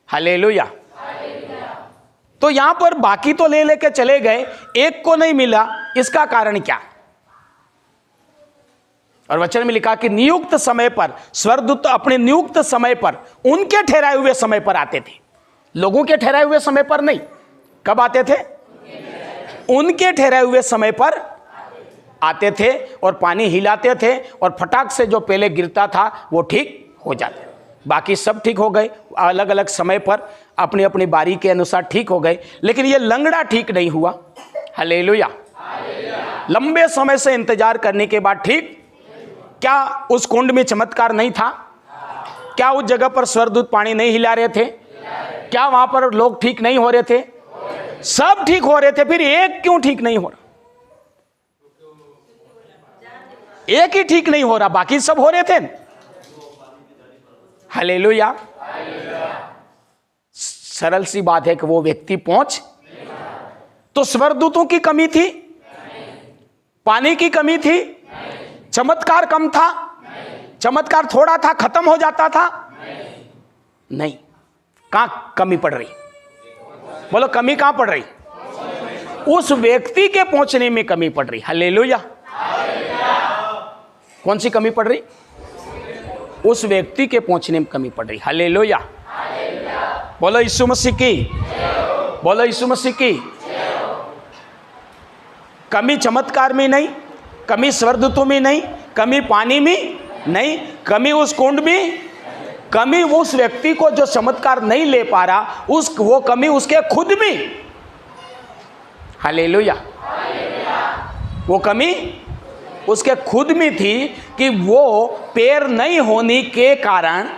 हालेलुया। तो यहां पर बाकी तो ले लेके चले गए, एक को नहीं मिला। इसका कारण क्या? और वचन में लिखा कि नियुक्त समय पर स्वर्गदूत अपने नियुक्त समय पर, उनके ठहराए हुए समय पर आते थे, लोगों के ठहराए हुए समय पर नहीं। कब आते थे? उनके ठहराए हुए समय पर आते थे और पानी हिलाते थे, और फटाक से जो पहले गिरता था वो ठीक हो जाता। बाकी सब ठीक हो गए, अलग अलग समय पर अपनी अपनी बारी के अनुसार ठीक हो गए, लेकिन ये लंगड़ा ठीक नहीं हुआ। हालेलुया। लंबे समय से इंतजार करने के बाद ठीक। क्या उस कुंड में चमत्कार नहीं था? क्या उस जगह पर स्वर्गदूत पानी नहीं हिला रहे थे? क्या वहां पर लोग ठीक नहीं हो रहे थे? सब ठीक हो रहे थे, फिर एक क्यों ठीक नहीं हो रहा? एक ही ठीक नहीं हो रहा, बाकी सब हो रहे थे। हालेलुया। सरल सी बात है कि वो व्यक्ति पहुंच, तो स्वर्गदूतों की कमी थी, पानी की कमी थी, चमत्कार कम था, चमत्कार थोड़ा था, खत्म हो जाता था? नहीं। कहां कमी पड़ रही? बोलो, कमी कहां पड़ रही? उस व्यक्ति के पहुंचने में कमी पड़ रही। हालेलुया। कौन सी कमी पड़ रही? उस व्यक्ति के पहुंचने में कमी पड़ रही। हालेलुया। बोलो यीशु मसीह की। बोलो यीशु मसीह की। कमी चमत्कार में नहीं, कमी स्वर्गदूतों में नहीं, कमी पानी में नहीं, कमी उस कुंड में, कमी उस व्यक्ति को जो चमत्कार नहीं ले पा रहा, वो कमी उसके खुद में। हालेलुया। वो कमी उसके खुद में थी कि वो पैर नहीं होने के कारण,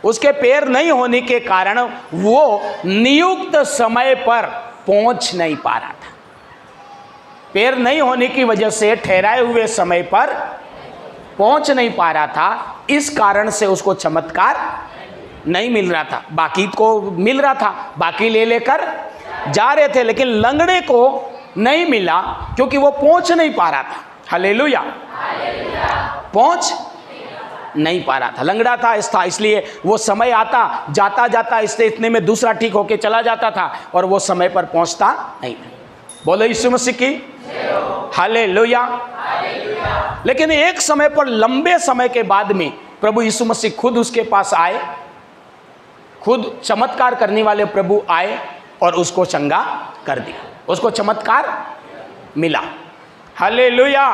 उसके पैर नहीं होने के कारण वो नियुक्त समय पर पहुंच नहीं पा रहा था। पैर नहीं होने की वजह से ठहराए हुए समय पर पहुंच नहीं पा रहा था। इस कारण से उसको चमत्कार नहीं मिल रहा था। बाकी को मिल रहा था, बाकी ले लेकर जा रहे थे, लेकिन लंगड़े को नहीं मिला क्योंकि वो पहुंच नहीं पा रहा था। हालेलुया। पहुंच नहीं पा रहा था, लंगड़ा था, इसलिए वो समय आता जाता जाता इससे इतने में दूसरा ठीक होके चला जाता था और वो समय पर पहुंचता नहीं। बोलो यीशु मसीह की। हालेलुया। लेकिन एक समय पर, लंबे समय के बाद में प्रभु यीशु मसीह खुद उसके पास आए, खुद चमत्कार करने वाले प्रभु आए और उसको चंगा कर दिया, उसको चमत्कार मिला। हालेलुया।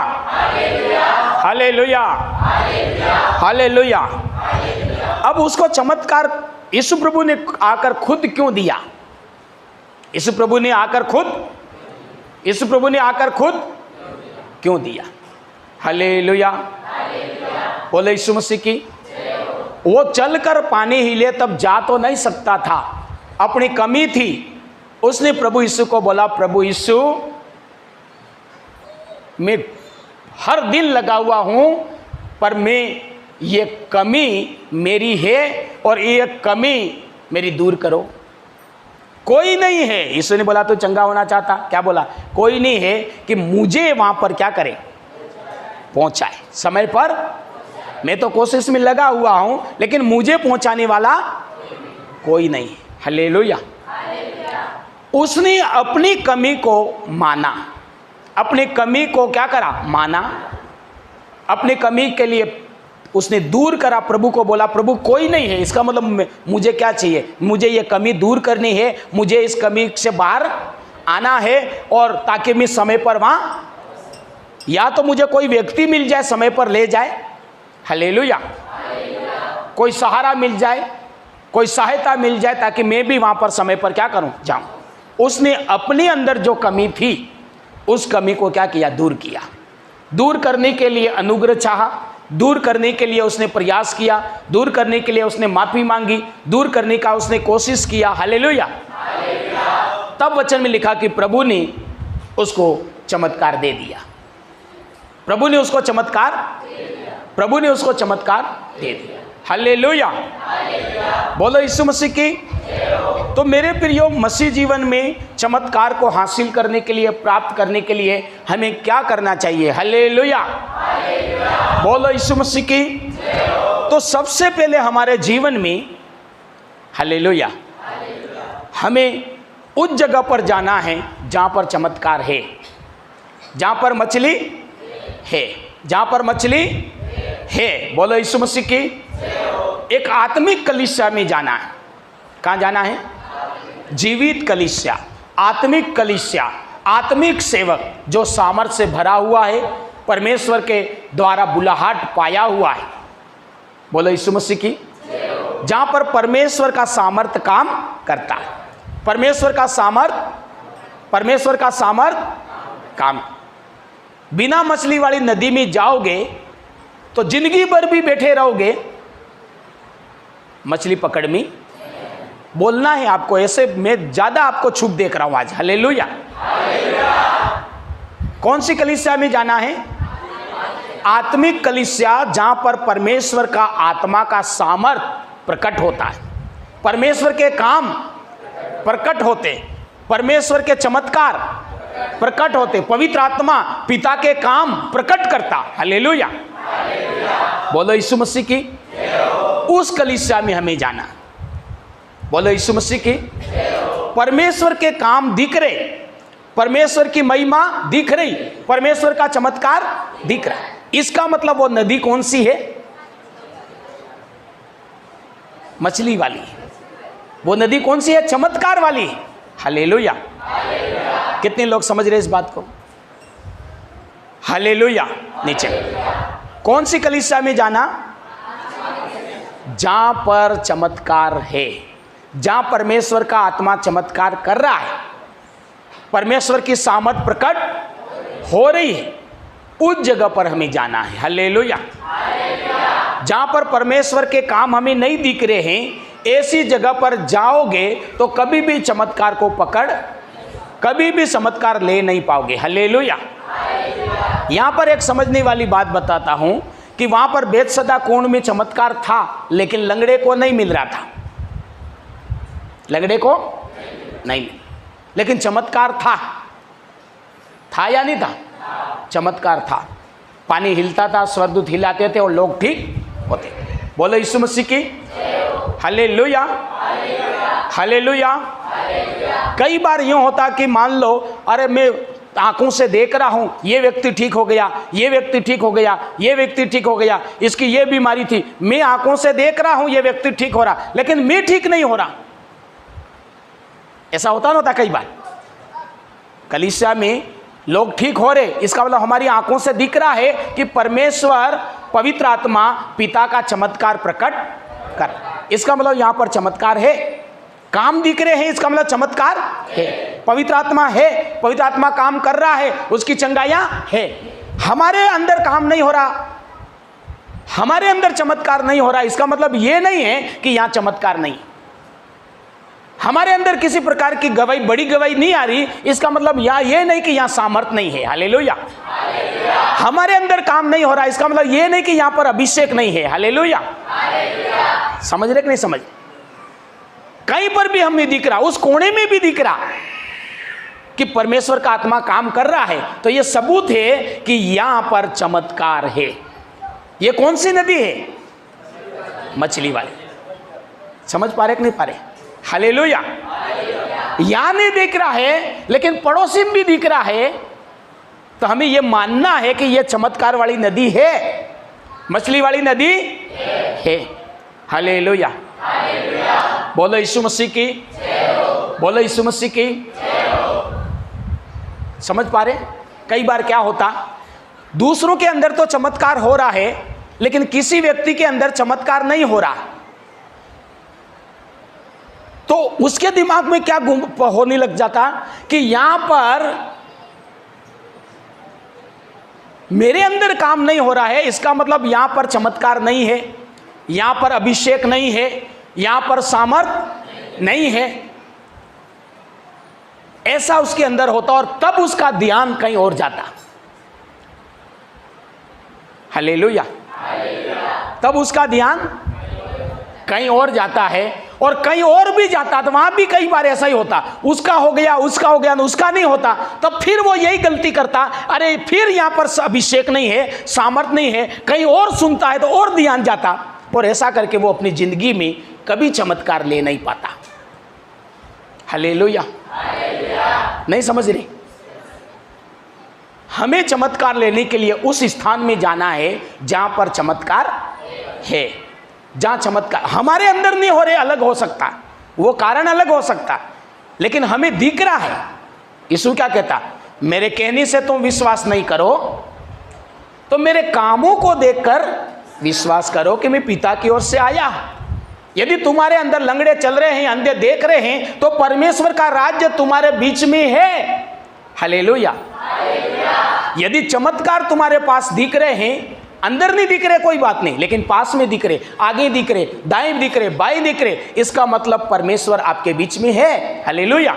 हालेलुया। हालेलुया। अब उसको चमत्कार यीशु प्रभु ने आकर खुद क्यों दिया? यीशु प्रभु ने आकर खुद क्यों दिया? हालेलुया। बोले यीशु मसीह की। वो चलकर पानी हिले तब जा तो नहीं सकता था, अपनी कमी थी। उसने प्रभु यीशु को बोला, प्रभु यीशु, मैं हर दिन लगा हुआ हूं, पर ये कमी मेरी है और ये कमी मेरी दूर करो। कोई नहीं है, यीशु ने बोला तो चंगा होना चाहता, क्या बोला? कोई नहीं है कि मुझे वहां पर क्या करे, पहुंचाए समय पर। मैं तो कोशिश में लगा हुआ हूं, लेकिन मुझे पहुंचाने वाला कोई नहीं है। हालेलुया। उसने अपनी कमी को माना, अपनी कमी को क्या करा? माना। अपनी कमी के लिए उसने दूर करा, प्रभु को बोला, प्रभु कोई नहीं है, इसका मतलब मुझे क्या चाहिए? मुझे ये कमी दूर करनी है, मुझे इस कमी से बाहर आना है, और ताकि मैं समय पर वहाँ, या तो मुझे कोई व्यक्ति मिल जाए समय पर ले जाए। हालेलुया। कोई सहारा मिल जाए, कोई सहायता मिल जाए, ताकि मैं भी वहाँ पर समय पर क्या करूँ, जाऊँ। उसने अपने अंदर जो कमी थी, उस कमी को क्या किया? दूर किया। दूर करने के लिए अनुग्रह चाहा, दूर करने के लिए उसने प्रयास किया, दूर करने के लिए उसने माफ़ी मांगी, दूर करने का उसने कोशिश किया। हालेलुया। तब वचन में लिखा कि प्रभु ने उसको चमत्कार दे दिया। प्रभु ने उसको चमत्कार दे दिया। हालेलुया। बोलो यीशु मसीह की। तो मेरे प्रियो, मसीह जीवन में चमत्कार को हासिल करने के लिए, प्राप्त करने के लिए हमें क्या करना चाहिए? हालेलुया। बोलो यीशु मसीह की। तो सबसे पहले हमारे जीवन में, हालेलुया, हमें उस जगह पर जाना है जहाँ पर चमत्कार है, जहाँ पर मछली है, जहाँ पर मछली है। बोलो यीशु मसीह की। एक आत्मिक कलीसिया में जाना है। कहाँ जाना है? जीवित कलीसिया, आत्मिक कलीसिया, आत्मिक सेवक जो सामर्थ से भरा हुआ है, परमेश्वर के द्वारा बुलाहट पाया हुआ है। बोलो यीशु मसीह की। जहाँ पर परमेश्वर का सामर्थ काम करता है, परमेश्वर का सामर्थ काम। बिना मछली वाली नदी में जाओगे तो जिंदगी भर भी बैठे रहोगे, मछली पकड़ में बोलना है आपको। ऐसे मैं ज्यादा आपको छुप देख रहा हूं आज। हालेलुया। कौन सी कलीसिया में जाना है? आत्मिक कलीसिया, जहां पर परमेश्वर का आत्मा का सामर्थ प्रकट होता है, परमेश्वर के काम प्रकट होते, परमेश्वर के चमत्कार प्रकट होते, पवित्र आत्मा पिता के काम प्रकट करता। हालेलुया। बोलो यीशु मसीह की। उस कलीसिया में हमें जाना। बोलो यीशु मसीह की। परमेश्वर के काम दिख रहे, परमेश्वर की महिमा दिख रही, परमेश्वर का चमत्कार दिख रहा है। इसका मतलब वो नदी कौन सी है? मछली वाली। वो नदी कौन सी है? चमत्कार वाली। हालेलुया। कितने लोग समझ रहे इस बात को? हालेलुया। नीचे कौन सी कलीसिया में जाना? जहां पर चमत्कार है, जहां परमेश्वर का आत्मा चमत्कार कर रहा है, परमेश्वर की सामर्थ प्रकट हो रही है, उस जगह पर हमें जाना है। हालेलुया। जहां पर परमेश्वर के काम हमें नहीं दिख रहे हैं, ऐसी जगह पर जाओगे तो कभी भी चमत्कार को पकड़, कभी भी चमत्कार ले नहीं पाओगे। हालेलुया। यहां पर एक समझने वाली बात बताता हूं कि वहां पर बेतसदा कुंड में चमत्कार था, लेकिन लंगड़े को नहीं मिल रहा था। लंगड़े को नहीं मिल, लेकिन चमत्कार था या नहीं था? चमत्कार था। पानी हिलता था, स्वर्गदूत हिलाते थे और लोग ठीक होते। बोलो यीशु मसीह की। हालेलुया। हालेलुया। कई बार यूं होता कि मान लो, अरे मैं आंखों से देख रहा हूं, ये व्यक्ति ठीक हो गया, ये व्यक्ति ठीक हो गया, ये व्यक्ति ठीक हो गया, इसकी ये बीमारी थी, मैं आंखों से देख रहा हूं ये व्यक्ति ठीक हो रहा, लेकिन मैं ठीक नहीं हो रहा। ऐसा होता ना होता कई बार। कलीसिया में लोग ठीक हो रहे, इसका मतलब हमारी आंखों से दिख रहा है कि परमेश्वर पवित्र आत्मा पिता का चमत्कार प्रकट कर, इसका मतलब यहां पर चमत्कार है। काम दिख रहे हैं, इसका मतलब चमत्कार है। पवित्र आत्मा है, पवित्र आत्मा काम कर रहा है, उसकी चंगाइयां है। हमारे अंदर काम नहीं हो रहा, हमारे अंदर चमत्कार नहीं हो रहा, इसका मतलब यह नहीं है कि यहां चमत्कार नहीं। हमारे अंदर किसी प्रकार की गवाही, बड़ी गवाही नहीं आ रही, इसका मतलब यहां यह नहीं कि यहां सामर्थ नहीं है। हालेलुया। हमारे अंदर काम नहीं हो रहा, इसका मतलब यह नहीं कि यहां पर अभिषेक नहीं है। हालेलुया। समझ रहे कि नहीं समझ? कहीं पर भी हमें दिख रहा, उस कोने में भी दिख रहा कि परमेश्वर का आत्मा काम कर रहा है, तो यह सबूत है कि यहां पर चमत्कार है। यह कौन सी नदी है? मछली वाली। समझ पा रहे कि नहीं पा रहे? हालेलुया। यहां नहीं दिख रहा है, लेकिन पड़ोसी में भी दिख रहा है, तो हमें यह मानना है कि यह चमत्कार वाली नदी है, मछली वाली नदी है। हालेलुया। बोलो यीशु मसीह की। बोलो यीशु मसीह की। समझ पा रहे? कई बार क्या होता, दूसरों के अंदर तो चमत्कार हो रहा है, लेकिन किसी व्यक्ति के अंदर चमत्कार नहीं हो रहा, तो उसके दिमाग में क्या होने लग जाता कि यहां पर मेरे अंदर काम नहीं हो रहा है, इसका मतलब यहां पर चमत्कार नहीं है, यहां पर अभिषेक नहीं है, यहां पर सामर्थ नहीं है। ऐसा उसके अंदर होता और तब उसका ध्यान कहीं और जाता। हालेलुया। तब उसका ध्यान कहीं और जाता है, और कहीं और भी जाता। तो वहां भी कई बार ऐसा ही होता, उसका हो गया, उसका हो गया, उसका नहीं होता, तब फिर वो यही गलती करता, अरे फिर यहां पर अभिषेक नहीं है, सामर्थ नहीं है, कहीं और सुनता है तो और ध्यान जाता, और ऐसा करके वो अपनी जिंदगी में कभी चमत्कार ले नहीं पाता। हालेलुया। नहीं समझ रहे? हमें चमत्कार लेने के लिए उस स्थान में जाना है जहां पर चमत्कार है। जहां चमत्कार हमारे अंदर नहीं हो रहे, अलग हो सकता, वो कारण अलग हो सकता, लेकिन हमें दिख रहा है। यीशु क्या कहता? मेरे कहने से तुम विश्वास नहीं करो तो मेरे कामों को देखकर विश्वास करो कि मैं पिता की ओर से आया। यदि तुम्हारे अंदर लंगड़े चल रहे हैं, अंधे देख रहे हैं, तो परमेश्वर का राज्य तुम्हारे बीच में है। हालेलुया। यदि चमत्कार तुम्हारे पास दिख रहे हैं, अंदर नहीं दिख रहे कोई बात नहीं, लेकिन पास में दिख रहे, आगे दिख रहे, दाएं दिख रहे, बाएं दिख रहे, इसका मतलब परमेश्वर आपके बीच में है। हालेलुया।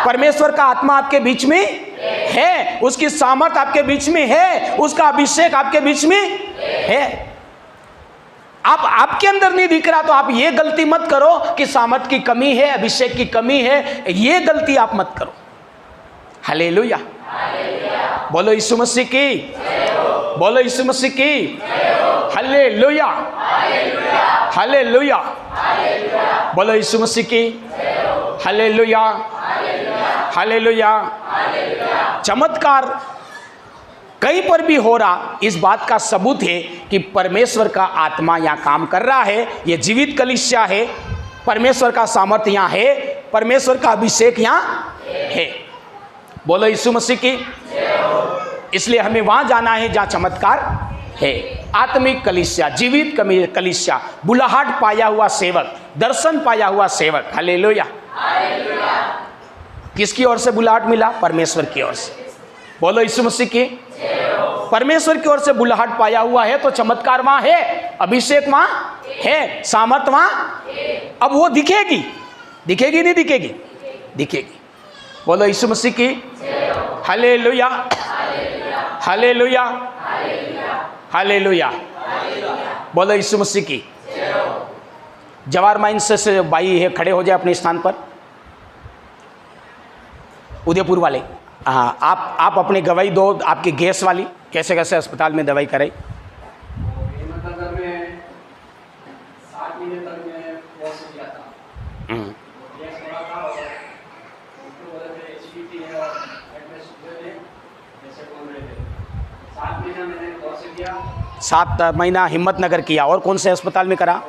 परमेश्वर का आत्मा आपके बीच में है, उसकी सामर्थ आपके बीच में है, उसका अभिषेक आपके बीच में है। आपके अंदर नहीं दिख रहा तो आप ये गलती मत करो कि सामर्थ की कमी है, अभिषेक की कमी है, ये गलती आप मत करो। हालेलुया। बोलो यीशु मसीह की, बोलो यीशु मसीह की। Hallelujah, hallelujah. बोलो यीशु मसीह की। Hallelujah, hallelujah. चमत्कार कहीं पर भी हो रहा, इस बात का सबूत है कि परमेश्वर का आत्मा यहाँ काम कर रहा है। ये जीवित कलीसिया है, परमेश्वर का सामर्थ्य यहाँ है, परमेश्वर का अभिषेक यहाँ है। बोलो यीशु मसीह की। इसलिए हमें वहां जाना है जहां चमत्कार है। आत्मिक कलीसिया, जीवित कलीसिया, बुलाहट पाया हुआ सेवक, दर्शन पाया हुआ सेवक। हालेलुया। किसकी ओर से बुलाहट मिला? परमेश्वर की ओर से। बोलो यीशु मसीह की। परमेश्वर की ओर से बुलाहट पाया हुआ है तो चमत्कार वहां है, अभिषेक वहां है, सामर्थ वहां। अब वो दिखेगी, दिखेगी नहीं दिखेगी? दिखेगी। बोलो यीशु मसीह की। Hallelujah, hallelujah, hallelujah. बोलो यीशु मसीह की। जवाहर माइंस से भाई है, खड़े हो जाए अपने स्थान पर। उदयपुर वाले, हाँ, आप अपनी गवाही दो, आपकी गैस वाली कैसे कैसे अस्पताल में दवाई कराई। सात महीना हिम्मतनगर किया, और कौन से अस्पताल में करा?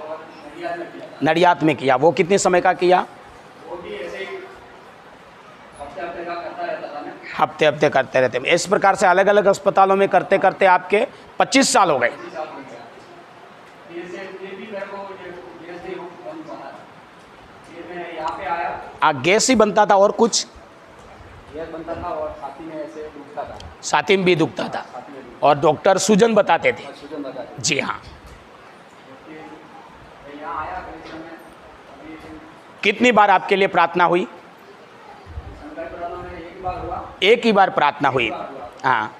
नडियाद में किया। वो कितने समय का किया? हफ्ते हफ्ते करते रहते। इस प्रकार से अलग अलग अस्पतालों में करते करते आपके 25 साल हो गए। गैस ही बनता था और कुछ बनता था, और छाती में ऐसे दुखता था, छाती में भी दुखता था, और डॉक्टर सूजन बताते थे। जी हाँ। कितनी बार आपके लिए प्रार्थना हुई? एक ही बार प्रार्थना हुई। हाँ।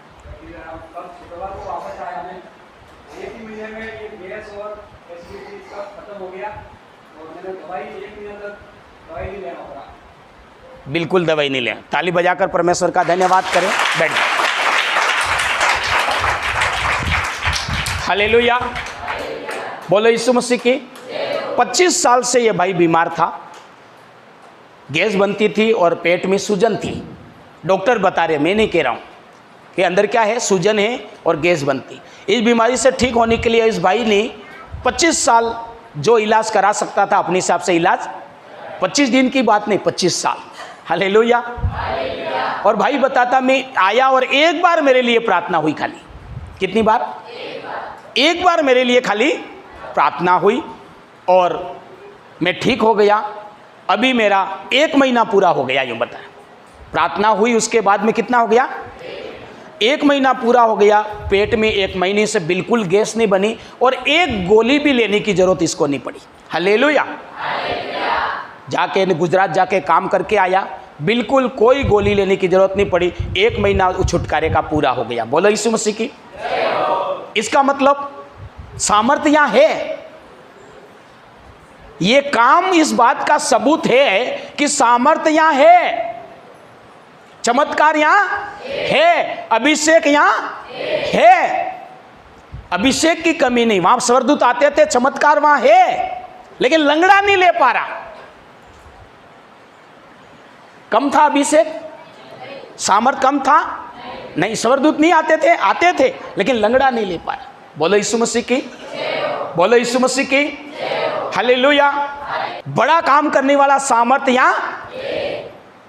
बिल्कुल दवाई नहीं ले। ताली बजाकर परमेश्वर का धन्यवाद करें। बैठ जाओ। हालेलुया। बोलो यीशु मसीह की। 25 साल से ये भाई बीमार था, गैस बनती थी और पेट में सूजन थी। डॉक्टर बता रहे, मैं नहीं कह रहा हूँ कि अंदर क्या है, सूजन है और गैस बनती। इस बीमारी से ठीक होने के लिए इस भाई ने 25 साल जो इलाज करा सकता था अपने हिसाब से इलाज, 25 दिन की बात नहीं, 25 साल। हालेलुया। और भाई बताता, मैं आया और एक बार मेरे लिए प्रार्थना हुई खाली। कितनी बार? एक बार मेरे लिए खाली प्रार्थना हुई और मैं ठीक हो गया। अभी मेरा 1 महीना पूरा हो गया, यूँ बताया। प्रार्थना हुई, उसके बाद में कितना हो गया? 1 महीना पूरा हो गया, पेट में 1 महीने से बिल्कुल गैस नहीं बनी और एक गोली भी लेने की जरूरत इसको नहीं पड़ी। हालेलुया। जाके गुजरात जाके काम करके आया, बिल्कुल कोई गोली लेने की जरूरत नहीं पड़ी, 1 महीना छुटकारे का पूरा हो गया। बोलो यीशु मसीह की। इसका मतलब सामर्थ्य यहाँ है। ये काम इस बात का सबूत है कि सामर्थ्य यहाँ है, चमत्कार यहाँ है, अभिषेक यहाँ है। अभिषेक की कमी नहीं। वहां स्वर्गदूत आते थे, चमत्कार वहां है, लेकिन लंगड़ा नहीं ले पा रहा। कम था अभिषेक, सामर्थ कम था नहीं। स्वर्गदूत नहीं आते थे लेकिन लंगड़ा नहीं ले पाया। बोलो यीशु मसीह की। बोलो यीशु मसीह की। हालेलुया। बड़ा काम करने वाला सामर्थ यहाँ,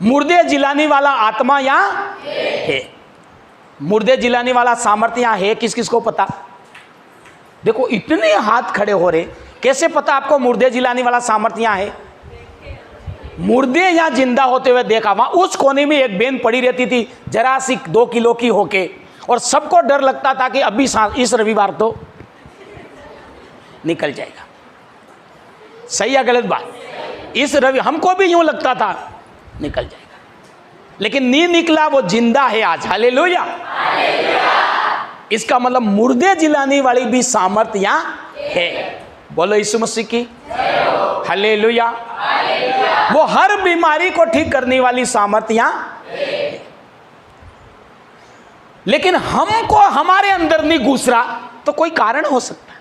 मुर्दे जिलाने वाला आत्मा यहाँ है। मुर्दे जिलाने वाला सामर्थ्य यहाँ है। किस किस को पता? देखो इतने हाथ खड़े हो रहे, कैसे पता आपको मुर्दे जिलाने वाला सामर्थ्य यहाँ है? मुर्दे यहाँ जिंदा होते हुए देखा। वहां उस कोने में एक बेन पड़ी रहती थी, जरा सी 2 किलो की होके, और सबको डर लगता था कि अभी इस रविवार तो निकल जाएगा। सही या गलत बात? इस रवि हमको भी यूं लगता था निकल जाएगा, लेकिन नहीं निकला, वो जिंदा है आज। हालेलुया। इसका मतलब मुर्दे जिलाने वाली भी सामर्थ्य यहाँ है। बोलो यीशु मसीह की। हालेलुया। वो हर बीमारी को ठीक करने वाली सामर्थ्य यहाँ है। लेकिन हमको हमारे अंदर नहीं घुस रहा, तो कोई कारण हो सकता है।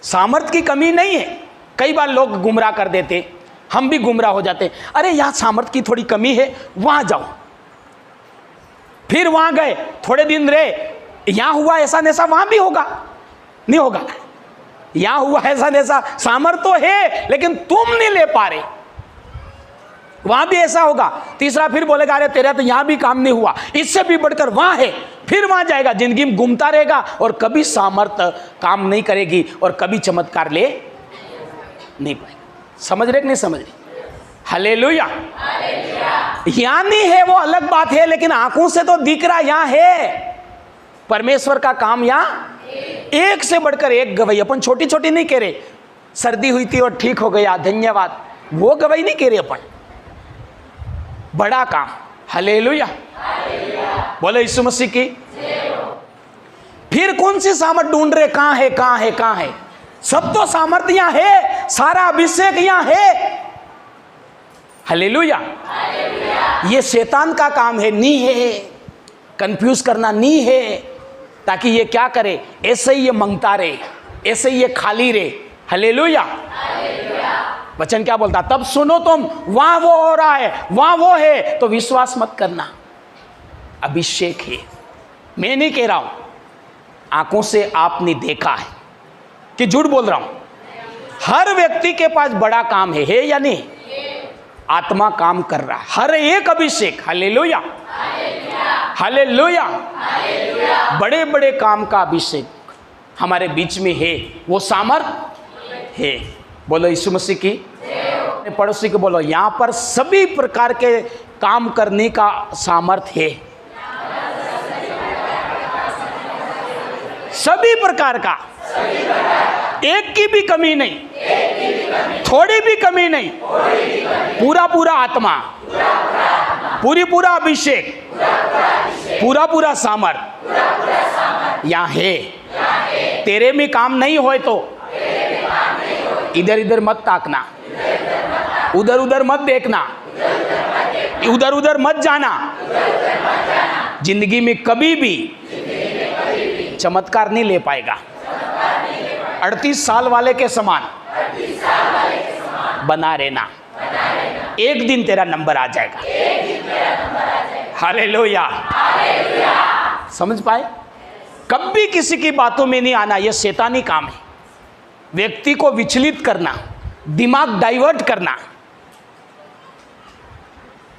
सामर्थ्य की कमी नहीं है। कई बार लोग गुमराह कर देते, हम भी गुमराह हो जाते। अरे यहाँ सामर्थ्य की थोड़ी कमी है, वहां जाओ। फिर वहां गए, थोड़े दिन रहे, यहां हुआ ऐसा नैसा, वहां भी होगा, नहीं होगा? यहां हुआ ऐसा नैसा, सामर्थ्य तो है लेकिन तुम नहीं ले पा रहे, वहां भी ऐसा होगा। तीसरा फिर बोलेगा अरे तेरा तो यहां भी काम नहीं हुआ, इससे भी बढ़कर वहां है। फिर वहां जाएगा, जिंदगी में घूमता रहेगा और कभी सामर्थ्य काम नहीं करेगी और कभी चमत्कार ले नहीं पाएगा। समझ रहे कि नहीं समझ रहे? हालेलुया। यहां नहीं है वो अलग बात है, लेकिन आंखों से तो दिख रहा यहां है। परमेश्वर का काम यहाँ एक से बढ़कर एक गवाही। अपन छोटी छोटी नहीं कह रहे, सर्दी हुई थी और ठीक हो गया धन्यवाद, वो गवाही नहीं कह रहे अपन, बड़ा काम। हालेलुया। बोले यीशु मसीह की। फिर कौन सी सामर्थ ढूंढ रहे? कहां है, कहां है, कहां है? सब तो सामर्थ्य यहाँ है, सारा अभिषेक यहाँ है। हालेलुया। ये शैतान का काम है, नहीं है कंफ्यूज करना, नहीं है, ताकि ये क्या करे, ऐसे ही ये मांगता रहे, ऐसे ही ये खाली रहे। हालेलुया। वचन क्या बोलता? तब सुनो तुम, वहां वो हो रहा है, वहां वो है, तो विश्वास मत करना। अभिषेक है। मैं नहीं कह रहा हूं, आंखों से आपने देखा है कि झूठ बोल रहा हूं? हर व्यक्ति के पास बड़ा काम है या नहीं? आत्मा काम कर रहा है, हर एक अभिषेक। हालेलुया। हालेलुया। बड़े बड़े काम का अभिषेक हमारे बीच में है, वो सामर्थ है। बोलो यीशु मसीह की। पड़ोसी को बोलो, यहां पर सभी प्रकार के काम करने का सामर्थ है, सभी प्रकार का, एक की भी कमी नहीं, थोड़ी भी कमी नहीं, पूरा पूरा आत्मा, पूरी पूरा अभिषेक, पूरा पूरा सामर्थ यहाँ है। तेरे में काम नहीं होए तो इधर इधर मत ताकना, उधर उधर मत देखना, उधर उधर मत जाना। जिंदगी में कभी भी चमत्कार नहीं ले पाएगा। 38 साल वाले के समान बना रहना, एक दिन तेरा नंबर आ जाएगा। हालेलुया। समझ पाए? कभी किसी की बातों में नहीं आना, यह शैतानी काम है। व्यक्ति को विचलित करना, दिमाग डाइवर्ट करना।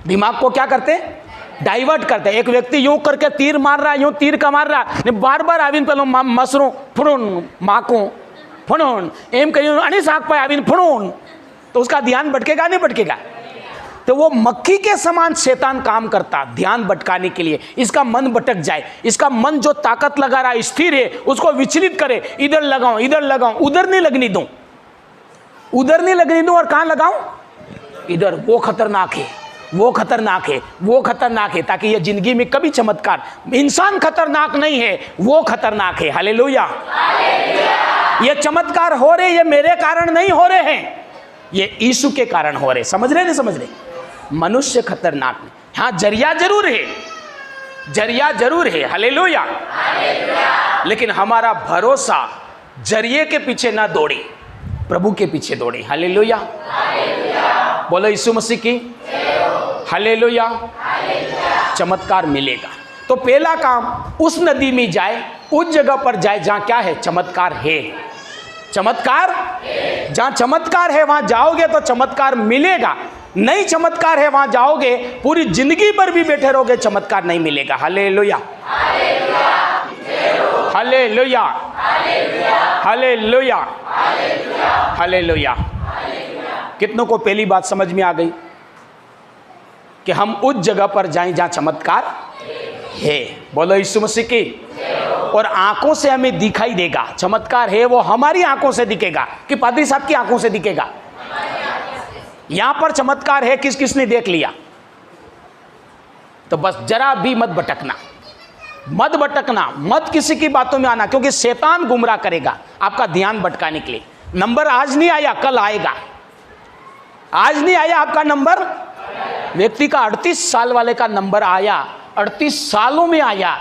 दिमाग को क्या करते? डाइवर्ट करते। एक व्यक्ति यूं करके तीर मार रहा है, यूं तीर का मार रहा है, बार बार आविन पहले मसरू फुड़ून माकू फुड़ून एम कहीं अनी साग पाए आविन फुड़ून, तो उसका ध्यान भटकेगा नहीं भटकेगा? तो वो मक्खी के समान शैतान काम करता ध्यान भटकाने के लिए, इसका मन भटक जाए, इसका मन जो ताकत लगा रहा स्थिर है उसको विचलित करे, इधर लगाऊं इधर लगाऊं, उधर नहीं लगनी दूं, उधर नहीं लगनी दूं, और कहां लगाऊं, इधर। वो खतरनाक है, वो खतरनाक है, वो खतरनाक है, ताकि ये जिंदगी में कभी चमत्कार, इंसान खतरनाक नहीं है, वो खतरनाक है। हालेलुया। ये चमत्कार हो रहे, ये मेरे कारण नहीं हो रहे हैं, ये यीशु के कारण हो रहे। समझ रहे नहीं समझ रहे? मनुष्य खतरनाक नहीं, हाँ जरिया जरूर है, जरिया जरूर है। हालेलुया। लेकिन हमारा भरोसा जरिए के पीछे ना दौड़े, प्रभु के पीछे दौड़े। हालेलुया। बोलो यीशु मसीह की हालेलुया। चमत्कार मिलेगा। तो पहला काम, उस नदी में जाए, उस जगह पर जाए जहां क्या है, चमत्कार है। चमत्कार जहां चमत्कार है वहां जाओगे तो चमत्कार मिलेगा, नहीं चमत्कार है वहां जाओगे पूरी जिंदगी भर भी बैठे रहोगे, चमत्कार नहीं मिलेगा। हालेलुया। हालेलुया। हालेलुया। हालेलुया। कितनों को पहली बात समझ में आ गई कि हम उस जगह पर जाएं जहां चमत्कार है। बोलो यीशु मसीह की। और आंखों से हमें दिखाई देगा, चमत्कार है वो हमारी आंखों से दिखेगा कि पादरी साहब की आंखों से दिखेगा। यहां पर चमत्कार है, किस किसने देख लिया, तो बस जरा भी मत भटकना, मत भटकना, मत किसी की बातों में आना, क्योंकि शैतान गुमराह करेगा आपका ध्यान भटकाने के लिए। नंबर आज नहीं आया, कल आएगा। आज नहीं आया आपका नंबर, व्यक्ति का 38 साल वाले का नंबर आया, 38 सालों में आया,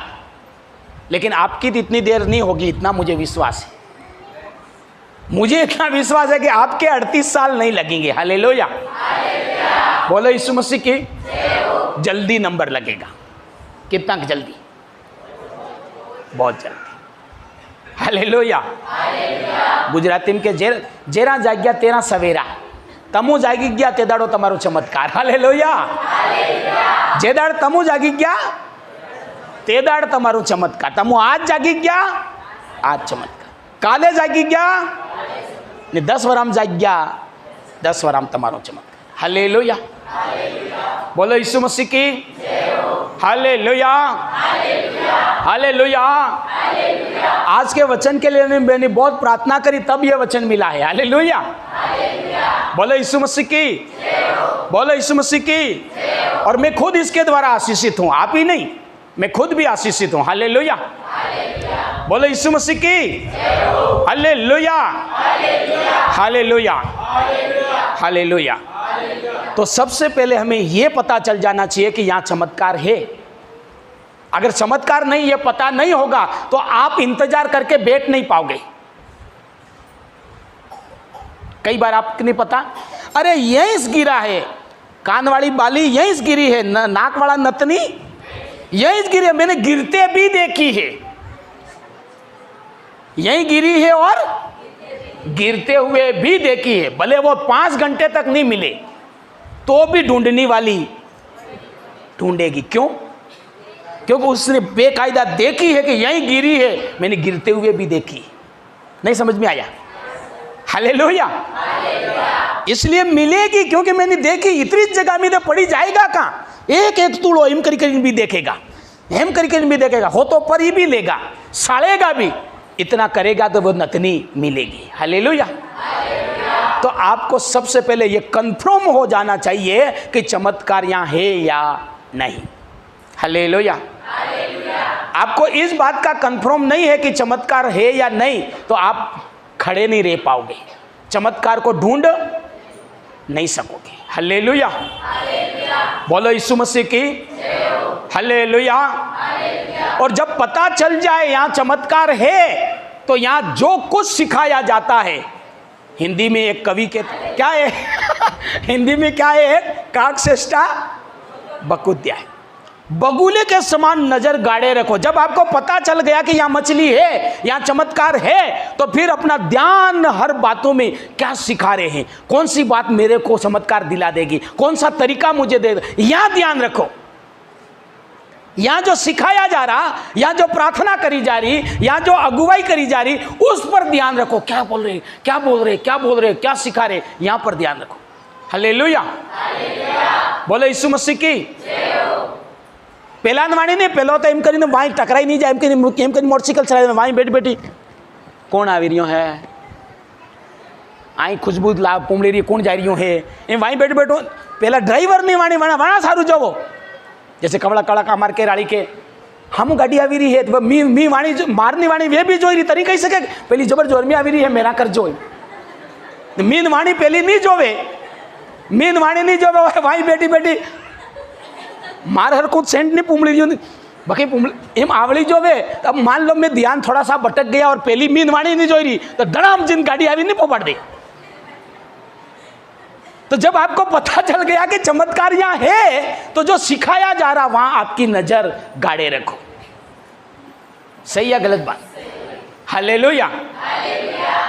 लेकिन आपकी तो इतनी देर नहीं होगी, इतना मुझे विश्वास है। मुझे इतना विश्वास है कि आपके 38 साल नहीं लगेंगे। हालेलुया। बोलो यीशु मसीह की। जल्दी नंबर लगेगा। कितना जल्दी? बहुत जल्दी। हालेलुया। गुजराती में के जेरा जाग्या तेरा सवेरा, तमु जागी गया ते दाड़ो तमारो चमत्कार। हालेलुया। जे दाड़ तमु जागी गया ते दाड़ तमारो चमत्कार। तमु आज जागी गया, आज चमत्कार। काले जागी गया ने 10 वराम जागी गया, 10 वराम तमारो चमत्कार। हालेलुया। बोलो यीशु मसीह की हालेलुया। हालेलुया। आज के वचन के लिए मैंने बहुत प्रार्थना करी, तब यह वचन मिला है। हालेलुया। बोलो यीशु मसीह की। बोलो यीशु मसीह की। और मैं खुद इसके द्वारा आशीषित हूं, आप ही नहीं, मैं खुद भी आशीषित हूं। हालेलुया। बोलो यीशु मसीह की हालेलुया। हालेलुया। हालेलुया। तो सबसे पहले हमें यह पता चल जाना चाहिए कि यहां चमत्कार है। अगर चमत्कार नहीं, ये पता नहीं होगा तो आप इंतजार करके बैठ नहीं पाओगे। कई बार आपको नहीं पता, अरे यहीं गिरा है, कान वाली बाली यहीं गिरी है, नाक वाला नतनी यहीं गिरी है, मैंने गिरते भी देखी है, यहीं गिरी है और गिरते हुए भी देखी है। भले वो 5 घंटे तक नहीं मिले तो भी ढूंढने वाली ढूंढेगी। क्यों? क्योंकि उसने बेकायदा देखी है कि यहीं गिरी है, मैंने गिरते हुए भी देखी। नहीं समझ में आया? हालेलुया। इसलिए मिलेगी क्योंकि मैंने देखी। इतनी जगह में तो पड़ी जाएगा कहाँ? एक एक तूड़ो हिम करी भी देखेगा, हेम करी भी देखेगा, हो तो पर ही भी लेगा, साड़ेगा भी, इतना करेगा तो वो नतनी मिलेगी। हालेलुया। तो आपको सबसे पहले ये कंफर्म हो जाना चाहिए कि चमत्कार यहाँ है या नहीं। हालेलुया। आपको इस बात का कंफर्म नहीं है कि चमत्कार है या नहीं, तो आप खड़े नहीं रह पाओगे, चमत्कार को ढूंढ नहीं सकोगे। हालेलुया। बोलो यीशु मसीह की हालेलुया। और जब पता चल जाए यहाँ चमत्कार है, तो यहाँ जो कुछ सिखाया जाता है, हिंदी में एक कवि के क्या है हिंदी में क्या है? काकचेष्टा बकुद्या है। बगुले के समान नजर गाड़े रखो। जब आपको पता चल गया कि यहाँ मछली है, यहाँ चमत्कार है, तो फिर अपना ध्यान हर बातों में क्या सिखा रहे हैं, कौन सी बात मेरे को चमत्कार दिला देगी, कौन सा तरीका मुझे दे, यहाँ ध्यान रखो। यहाँ जो सिखाया जा रहा, यहाँ जो प्रार्थना करी जा रही, यहाँ जो अगुवाई करी जा रही, उस पर ध्यान रखो। क्या बोल रहे, क्या बोल रहे, क्या बोल रहे, क्या सिखा रहे, यहाँ पर ध्यान रखो। हालेलुया। बोलो यीशु मसीह की। पहला वाणी नहीं, पहला तो एम करीने वहीं टकराई नहीं जाए, एम करी मोटरसाइकिल चला वहीं बैठ बैठी कौन आ रही है, आई खुशबू ला पुमड़ी रही कौन जा रही है, एम वहीं बैठ बैठो। पहला ड्राइवर नहीं वाणी वहाँ सारू जाओ, जैसे कवड़ा कड़का मार के राड़ी के हम गाड़ी आवी रही है तो मी वाणी मारनी वाणी वे भी जोई रही तरी कही सके पहली जबर जोर में आवी रही है मेरा कर जो मीन वाणी पहली नहीं जोवे, मीन वाणी नहीं जोवे वहीं बैठी बैठी मार हर कुछ सेंट नहीं पुमड़ी रही बाकी पुमड़ी एम आवड़ी जोवे। अब मान लो मैं ध्यान थोड़ा सा भटक गया और पहली मीन वाणी नहीं जोई रही तो धड़ाम जिन गाड़ी आवी नहीं पोपड़ दी। तो जब आपको पता चल गया कि चमत्कार यहाँ है तो जो सिखाया जा रहा वहां आपकी नजर गाड़े रखो। सही या गलत बात? हालेलुया।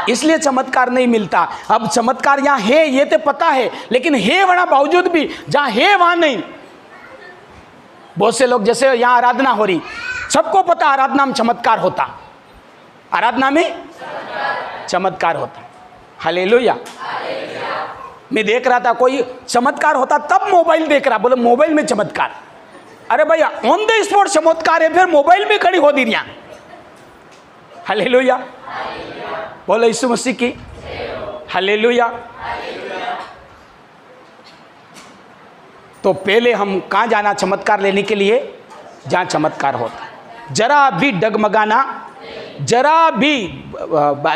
इसलिए चमत्कार नहीं मिलता। अब चमत्कार यहाँ है ये तो पता है, लेकिन है वहां बावजूद भी जहां है वहां नहीं। बहुत से लोग जैसे यहाँ आराधना हो रही, सबको पता आराधना में चमत्कार होता, आराधना में चमत्कार होता। हालेलुया। मैं देख रहा था कोई चमत्कार होता तब मोबाइल देख रहा, बोले मोबाइल में चमत्कार। अरे भैया ऑन द स्पॉट चमत्कार है, फिर मोबाइल में खड़ी हो दी रिया। हालेलुया। बोलो यीशु मसीह की। हालेलुया। तो पहले हम कहाँ जाना चमत्कार लेने के लिए? जहाँ चमत्कार होता। जरा भी डगमगाना, जरा भी,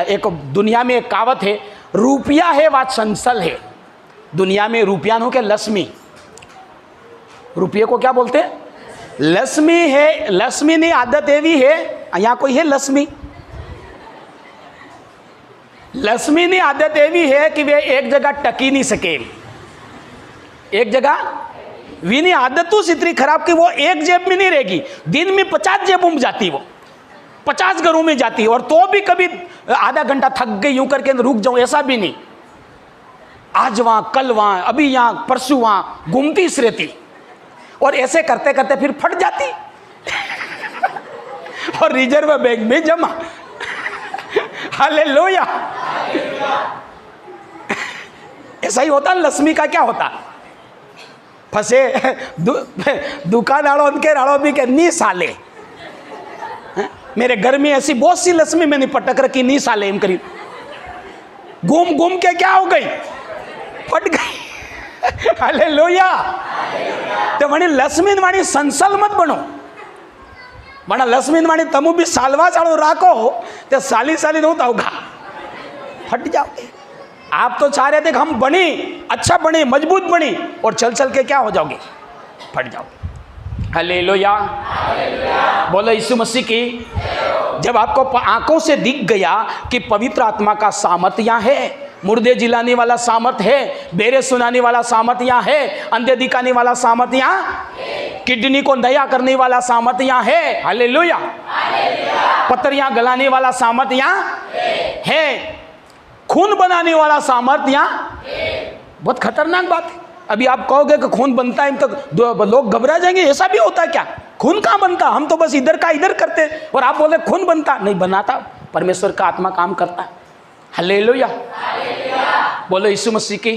एक दुनिया में एक कहावत है, रुपया है वा चंचल है। दुनिया में रुपया हो के लक्ष्मी, रुपये को क्या बोलते हैं? लक्ष्मी है। लक्ष्मी नहीं आदत एवी है, यहाँ कोई है लक्ष्मी? लक्ष्मी नहीं आदत एवी है कि वे एक जगह टकी नहीं सके, एक जगह वी नहीं आदत तो इतनी खराब कि वो एक जेब में नहीं रहेगी, दिन में 50 जेबों में जाती, वो 50 घरों में जाती, और तो भी कभी आधा घंटा थक गई यूं करके रुक जाऊं, ऐसा भी नहीं। आज वहां, कल वहां, अभी यहां, परसों वहां, घूमती रहती, और ऐसे करते करते फिर फट जाती और रिजर्व बैंक में जमा। हालेलुया। ऐसा ही होता। लक्ष्मी का क्या होता? फंसे दुकान आड़ो उनके राड़ो भी के नी साले, मेरे घर में ऐसी बहुत सी लक्ष्मी मैंने पटक रखी, नी साले एम करी, घूम घूम के क्या हो गई, फट गई। हालेलुया। तो वणी लक्ष्मी वाणी संसल मत बनो, वणा लक्ष्मी वाणी तमु भी सालवा चाड़ो राखो तो साली साली नहीं होगा, फट जाओगे। आप तो चाह रहे थे कि हम बनी, अच्छा बने, मजबूत बनी, और चल चल के क्या हो जाओगे, फट जाओगे। हालेलुया। बोलो यीशु मसीह की। जब आपको आंखों से दिख गया कि पवित्र आत्मा का सामर्थ यहाँ है, मुर्दे जिलाने वाला सामर्थ है, बेरे सुनाने वाला सामर्थ यहाँ है, अंधे दिखाने वाला सामर्थ यहाँ, किडनी को नया करने वाला सामर्थ यहाँ है। हालेलुया। पत्थरियां गलाने वाला सामर्थ यहाँ है, खून बनाने वाला सामर्थ्य यहाँ। बहुत खतरनाक बात है। अभी आप कहोगे कि खून बनता है तो लोग घबरा जाएंगे, ऐसा भी होता है क्या? खून कहाँ बनता? हम तो बस इधर का इधर करते, और आप बोले खून बनता? नहीं बनाता, परमेश्वर का आत्मा काम करता है। हालेलुया। बोलो यीशु मसीह की।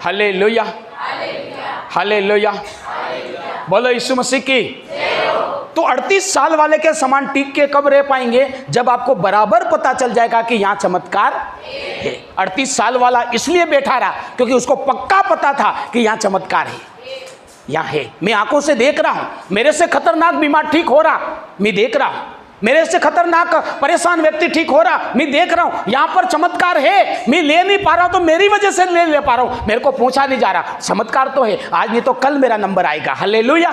हालेलुया। हालेलुया। बोलो यीशु मसीह की। तो 38 साल वाले के समान टिक के कब रह पाएंगे? जब आपको बराबर पता चल जाएगा कि यहाँ चमत्कार है। 38 साल वाला इसलिए बैठा रहा क्योंकि उसको पक्का पता था कि यहाँ चमत्कार है, यहाँ है। मैं आंखों से देख रहा हूँ, मेरे से खतरनाक बीमार ठीक हो रहा, मैं देख रहा हूँ। मेरे से खतरनाक परेशान व्यक्ति ठीक हो रहा, मैं देख रहा हूँ। यहाँ पर चमत्कार है, मैं ले नहीं पा रहा हूँ तो मेरी वजह से ले पा रहा हूँ, मेरे को पूछा नहीं जा रहा। चमत्कार तो है, आज नहीं तो कल मेरा नंबर आएगा। हालेलुया।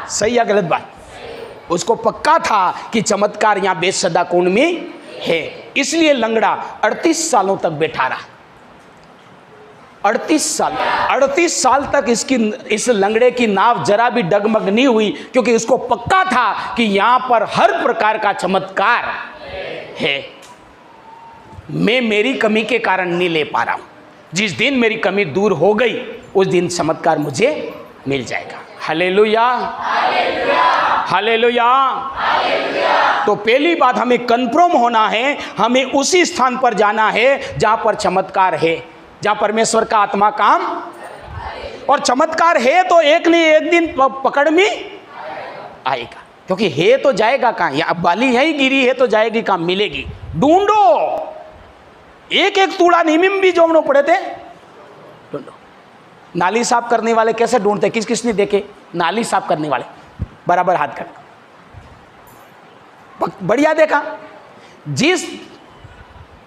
सही या गलत बात? उसको पक्का था कि चमत्कार यहाँ बेसदा कुंड में है, इसलिए लंगड़ा 38 सालों तक बैठा रहा। 38 साल तक इस लंगड़े की नाव जरा भी डगमग नहीं हुई, क्योंकि उसको पक्का था कि यहाँ पर हर प्रकार का चमत्कार है। मैं मेरी कमी के कारण नहीं ले पा रहा हूँ, जिस दिन मेरी कमी दूर हो गई उस दिन चमत्कार मुझे मिल जाएगा। हालेलुया। हालेलुया। तो पहली बात, हमें कंफर्म होना है, हमें उसी स्थान पर जाना है जहाँ पर चमत्कार है, जहाँ परमेश्वर का आत्मा काम। और चमत्कार है तो एक नहीं एक दिन पकड़ में आएगा, क्योंकि है तो जाएगा कहाँ, या बाली यहीं गिरी है तो जाएगी कहाँ, मिलेगी। ढूंढो, एक एक तूड़ा नीमिम भी जोड़ना पड़े थे, ढूंढो। नाली साफ करने वाले कैसे ढूंढते, किस किसने देखे नाली साफ करने वाले, बराबर हाथ कर, बढ़िया देखा।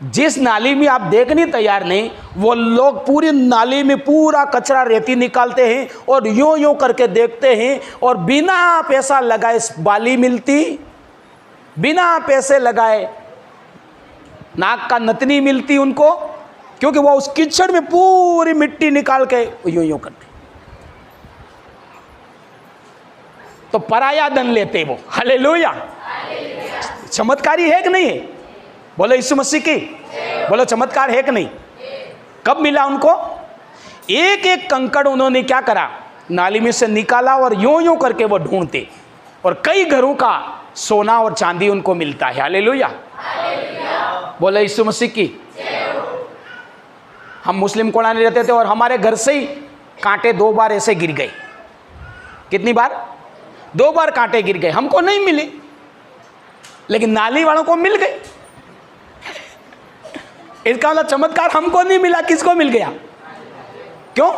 जिस नाली में आप देखने तैयार नहीं, वो लोग पूरी नाली में पूरा कचरा रेती निकालते हैं और यूं यूं करके देखते हैं, और बिना पैसा लगाए बाली मिलती, बिना पैसे लगाए नाक का नतनी मिलती उनको, क्योंकि वो उस कीचड़ में पूरी मिट्टी निकाल के यूं यूं करते, तो पराया धन लेते वो। हालेलुया। चमत्कारी है कि नहीं है, बोलो यीशु मसीह की, बोलो चमत्कार है कि नहीं। कब मिला उनको, एक एक कंकड़ उन्होंने क्या करा, नाली में से निकाला और यूं यूं करके वो ढूंढते, और कई घरों का सोना और चांदी उनको मिलता है। हालेलुया, बोलो यीशु मसीह की। हम मुस्लिम कोड़ाने रहते थे और हमारे घर से ही कांटे 2 बार ऐसे गिर गए। कितनी बार, 2 बार कांटे गिर गए, हमको नहीं मिले, लेकिन नाली वालों को मिल गए। इसका मतलब चमत्कार हमको नहीं मिला, किसको मिल गया, क्यों,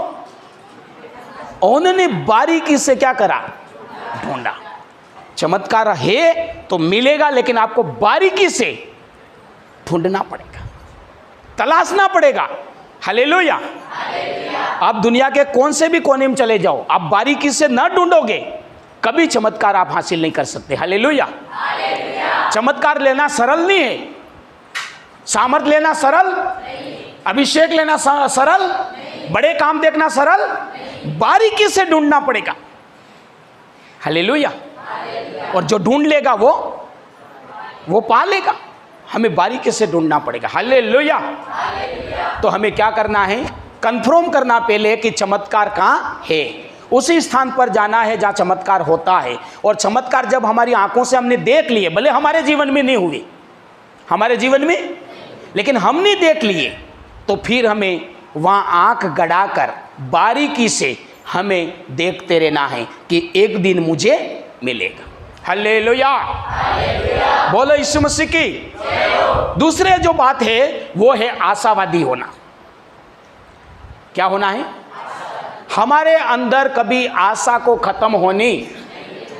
उन्होंने बारीकी से क्या करा, ढूंढा। चमत्कार है तो मिलेगा, लेकिन आपको बारीकी से ढूंढना पड़ेगा, तलाशना पड़ेगा। हालेलुया। आप दुनिया के कौन से भी कोने में चले जाओ, आप बारीकी से ना ढूंढोगे कभी चमत्कार आप हासिल नहीं कर सकते। हालेलुया। चमत्कार लेना सरल नहीं है, सामर्थ लेना सरल, अभिषेक लेना सरल, बड़े काम देखना सरल, बारीकी से ढूंढना पड़ेगा। हालेलुया। और जो ढूंढ लेगा वो पा लेगा, हमें बारीकी से ढूंढना पड़ेगा। हालेलुया। तो हमें क्या करना है, कंफर्म करना पहले कि चमत्कार कहाँ है, उसी स्थान पर जाना है जहाँ चमत्कार होता है। और चमत्कार जब हमारी आंखों से हमने देख लिए, भले हमारे जीवन में नहीं हुए, हमारे जीवन में, लेकिन हमने देख लिए, तो फिर हमें वहाँ आंख गड़ाकर बारीकी से हमें देखते रहना है कि एक दिन मुझे मिलेगा। हालेलुया, बोलो यीशु मसीह की। दूसरे जो बात है वो है आशावादी होना। क्या होना है, हमारे अंदर कभी आशा को खत्म होने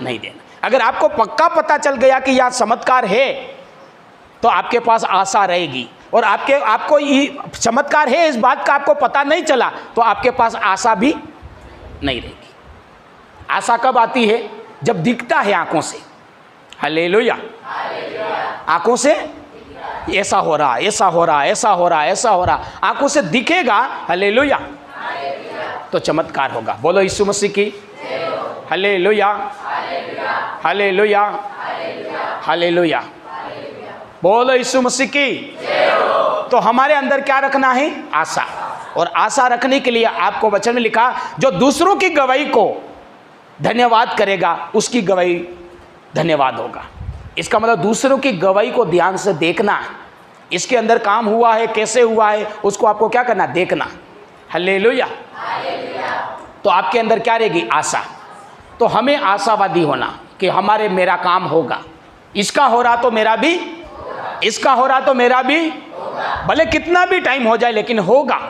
नहीं देना। अगर आपको पक्का पता चल गया कि यह चमत्कार है, तो आपके पास आशा रहेगी, और आपको ये चमत्कार है इस बात का आपको पता नहीं चला, तो आपके पास आशा भी नहीं रहेगी। आशा कब आती है, जब दिखता है आंखों से। हालेलुया। आंखों से ऐसा हो रहा, ऐसा हो रहा, ऐसा हो रहा, ऐसा हो रहा, आंखों से दिखेगा। हालेलुया। तो चमत्कार होगा। बोलो यीशु मसीह की। Hallelujah, hallelujah, hallelujah. बोलो यीशु मसीह की। तो हमारे अंदर क्या रखना है, आशा। और आशा रखने के लिए आपको वचन में लिखा, जो दूसरों की गवाही को धन्यवाद करेगा उसकी गवाही धन्यवाद होगा। इसका मतलब दूसरों की गवाही को ध्यान से देखना, इसके अंदर काम हुआ है, कैसे हुआ है, उसको आपको क्या करना, देखना। हालेलुया। तो आपके अंदर क्या रहेगी, आशा। तो हमें आशावादी होना कि मेरा काम होगा, इसका हो रहा तो मेरा भी, इसका हो रहा तो मेरा भी, भले कितना भी टाइम हो जाए लेकिन होगा।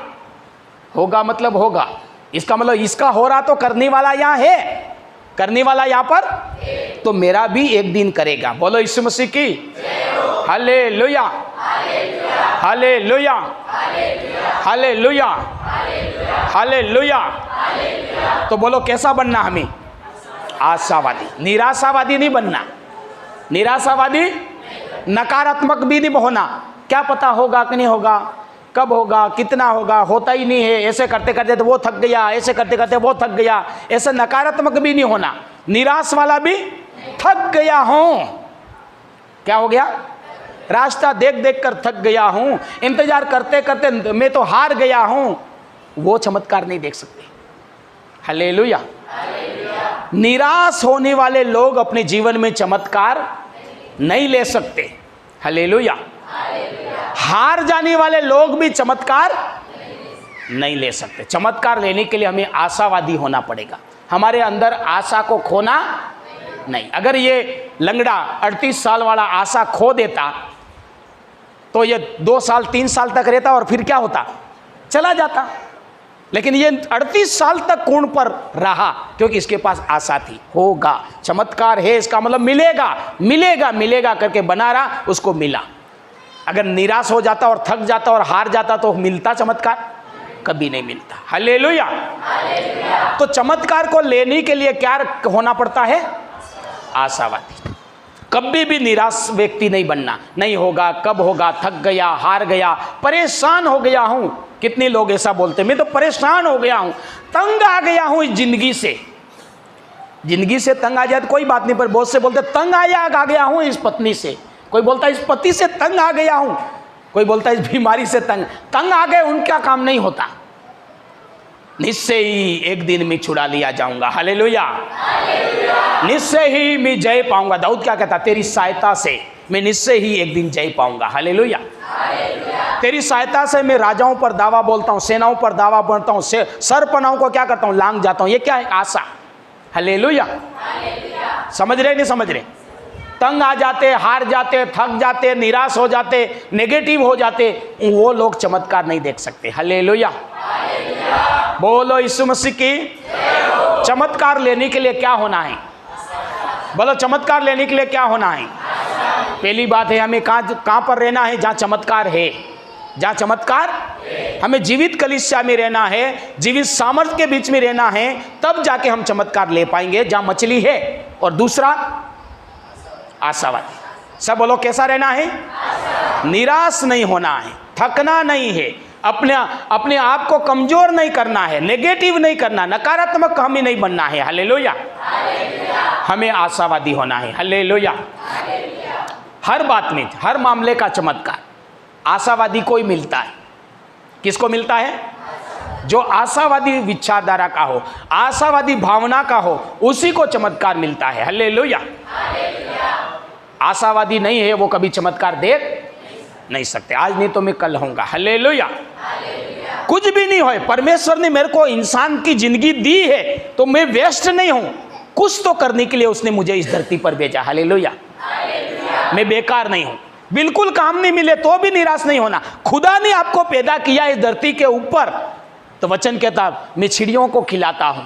होगा मतलब होगा, इसका मतलब इसका हो रहा तो करने वाला यहाँ है, करने वाला यहाँ पर, तो मेरा भी एक दिन करेगा। बोलो यीशु मसीह की। Hallelujah, hallelujah, hallelujah, hallelujah. तो बोलो कैसा बनना हमें, आशावादी, निराशावादी नहीं बनना। निराशावादी, नकारात्मक भी नहीं होना, क्या पता होगा कि नहीं होगा, कब होगा, कितना होगा, होता ही नहीं है, ऐसे करते करते तो वो थक गया, ऐसे करते करते वो थक गया, ऐसे नकारात्मक भी नहीं होना। निराश वाला भी, थक गया हूँ, क्या हो गया, रास्ता देख देख कर थक गया हूँ, इंतजार करते करते मैं तो हार गया हूँ, वो चमत्कार नहीं देख सकते। हालेलुया। निराश होने वाले लोग अपने जीवन में चमत्कार नहीं ले सकते। हालेलुया। हार जाने वाले लोग भी चमत्कार नहीं ले सकते। चमत्कार लेने के लिए हमें आशावादी होना पड़ेगा, हमारे अंदर आशा को खोना नहीं। अगर ये लंगड़ा 38 साल वाला आशा खो देता तो ये 2 साल 3 साल तक रहता और फिर क्या होता, चला जाता। लेकिन ये 38 साल तक कोण पर रहा क्योंकि इसके पास आशा थी, होगा चमत्कार है, इसका मतलब मिलेगा मिलेगा मिलेगा करके बना रहा, उसको मिला। अगर निराश हो जाता और थक जाता और हार जाता तो मिलता चमत्कार, कभी नहीं मिलता। हालेलुया। तो चमत्कार को लेने के लिए क्या होना पड़ता है, आशावादी। कभी भी निराश व्यक्ति नहीं बनना, नहीं होगा, कब होगा, थक गया, हार गया, परेशान हो गया हूं। कितने लोग ऐसा बोलते हैं, मैं तो परेशान हो गया हूं, तंग आ गया हूं इस जिंदगी से। जिंदगी से तंग आ जाए तो कोई बात नहीं, पर बहुत से बोलते तंग आ गया हूं इस पत्नी से, कोई बोलता है इस पति से तंग आ गया हूं, कोई बोलता है इस बीमारी से तंग आ गए, उनका काम नहीं होता। निश्चय ही एक दिन मैं छुड़ा लिया जाऊंगा। हालेलुया। निश्चय ही मैं जय पाऊंगा। दाऊद क्या कहता, तेरी सहायता से मैं निश्चय ही एक दिन जय पाऊंगा। हालेलुया। तेरी सहायता से मैं राजाओं पर दावा बोलता हूं, सेनाओं पर दावा बोलता हूं, सरपनाओं को क्या करता हूं, लांग जाता हूं। ये क्या है, आशा। हालेलुया। समझ रहे नहीं समझ रहे? तंग आ जाते, हार जाते, थक जाते, निराश हो जाते, नेगेटिव हो जाते, वो लोग चमत्कार नहीं देख सकते। हालेलुया। बोलो यीशु मसीह की। चमत्कार लेने के लिए क्या होना है, बोलो चमत्कार लेने के लिए क्या होना है? पहली बात है हमें कहाँ पर रहना है, जहाँ चमत्कार है। जहाँ चमत्कार, हमें जीवित कलीसिया में रहना है, जीवित सामर्थ्य के बीच में रहना है, तब जाके हम चमत्कार ले पाएंगे। जहाँ मछली है और दूसरा आशावादी। सब बोलो कैसा रहना है, निराश नहीं होना है, थकना नहीं है, अपने आप को कमजोर नहीं करना है, नेगेटिव नहीं करना, नकारात्मक हमें नहीं बनना है। हालेलुया। हमें आशावादी होना है। हालेलुया। हर बात में, हर मामले का चमत्कार आशावादी को ही मिलता है। किसको मिलता है? जो आशावादी विचारधारा का हो, आशावादी भावना का हो, उसी को चमत्कार मिलता है। हालेलुया। आशावादी नहीं है वो कभी चमत्कार देख नहीं सकते। आज नहीं तो मैं कल होऊंगा। हालेलुया। कुछ भी नहीं होए, परमेश्वर ने मेरे को इंसान की जिंदगी दी है तो मैं वेस्ट नहीं हूं, कुछ तो करने के लिए उसने मुझे इस धरती पर भेजा। हालेलुया। मैं बेकार नहीं हूं। बिल्कुल काम नहीं मिले तो भी निराश नहीं होना। खुदा ने आपको पैदा किया इस धरती के ऊपर, तो वचन कहता मैं चिड़ियों को खिलाता हूं,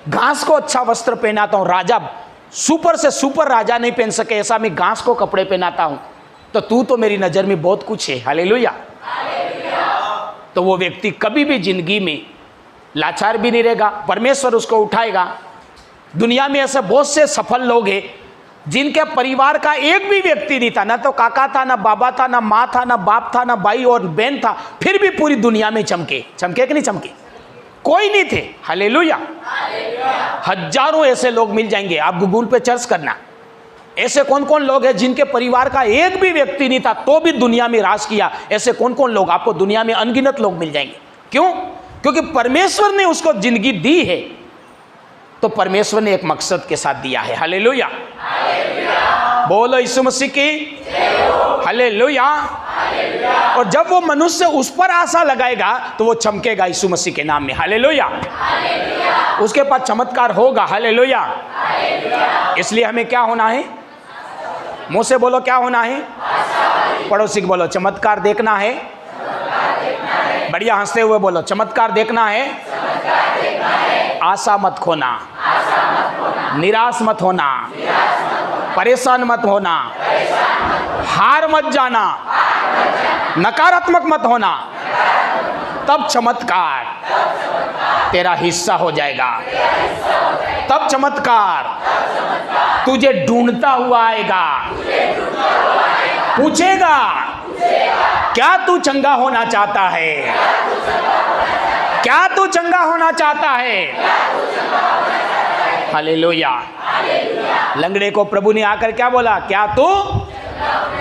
घास को अच्छा वस्त्र पहनाता हूं। राजा सुपर से सुपर राजा नहीं पहन सके ऐसा मैं घास को कपड़े पहनाता हूं, तो तू तो मेरी नजर में बहुत कुछ है। हालेलुया। तो वो व्यक्ति कभी भी जिंदगी में लाचार भी नहीं रहेगा, परमेश्वर उसको उठाएगा। दुनिया में ऐसे बहुत से सफल लोग हैं जिनके परिवार का एक भी व्यक्ति नहीं था, ना तो काका था, ना बाबा था, ना माँ था, ना बाप था, ना भाई और बहन था, फिर भी पूरी दुनिया में चमके। चमके कि नहीं चमके? कोई नहीं थे। हालेलुया। हजारों ऐसे लोग मिल जाएंगे, आप गूगल पे सर्च करना। ऐसे कौन कौन लोग हैं जिनके परिवार का एक भी व्यक्ति नहीं था तो भी दुनिया में राज किया? ऐसे कौन कौन लोग? आपको दुनिया में अनगिनत लोग मिल जाएंगे। क्यों? क्योंकि परमेश्वर ने उसको जिंदगी दी है, तो परमेश्वर ने एक मकसद के साथ दिया है। हालेलुया। बोलो यीशु मसीह की। हालेलुया। और जब वो मनुष्य उस पर आशा लगाएगा तो वो चमकेगा यीशु मसीह के नाम में। हालेलुया। उसके पास चमत्कार होगा। हालेलुया। इसलिए हमें क्या होना है? मुंह से बोलो क्या होना है? पड़ोसी को बोलो चमत्कार देखना है। बढ़िया हंसते हुए बोलो चमत्कार देखना है। आशा मत खोना, निराश मत होना, परेशान मत होना, हार मत जाना, नकारात्मक मत होना, तब चमत्कार तेरा हिस्सा हो जाएगा। तब चमत्कार तुझे ढूंढता हुआ आएगा, पूछेगा क्या तू चंगा होना चाहता है? क्या तू चंगा होना चाहता है? हालेलुया। लंगड़े को प्रभु ने आकर क्या बोला? क्या तू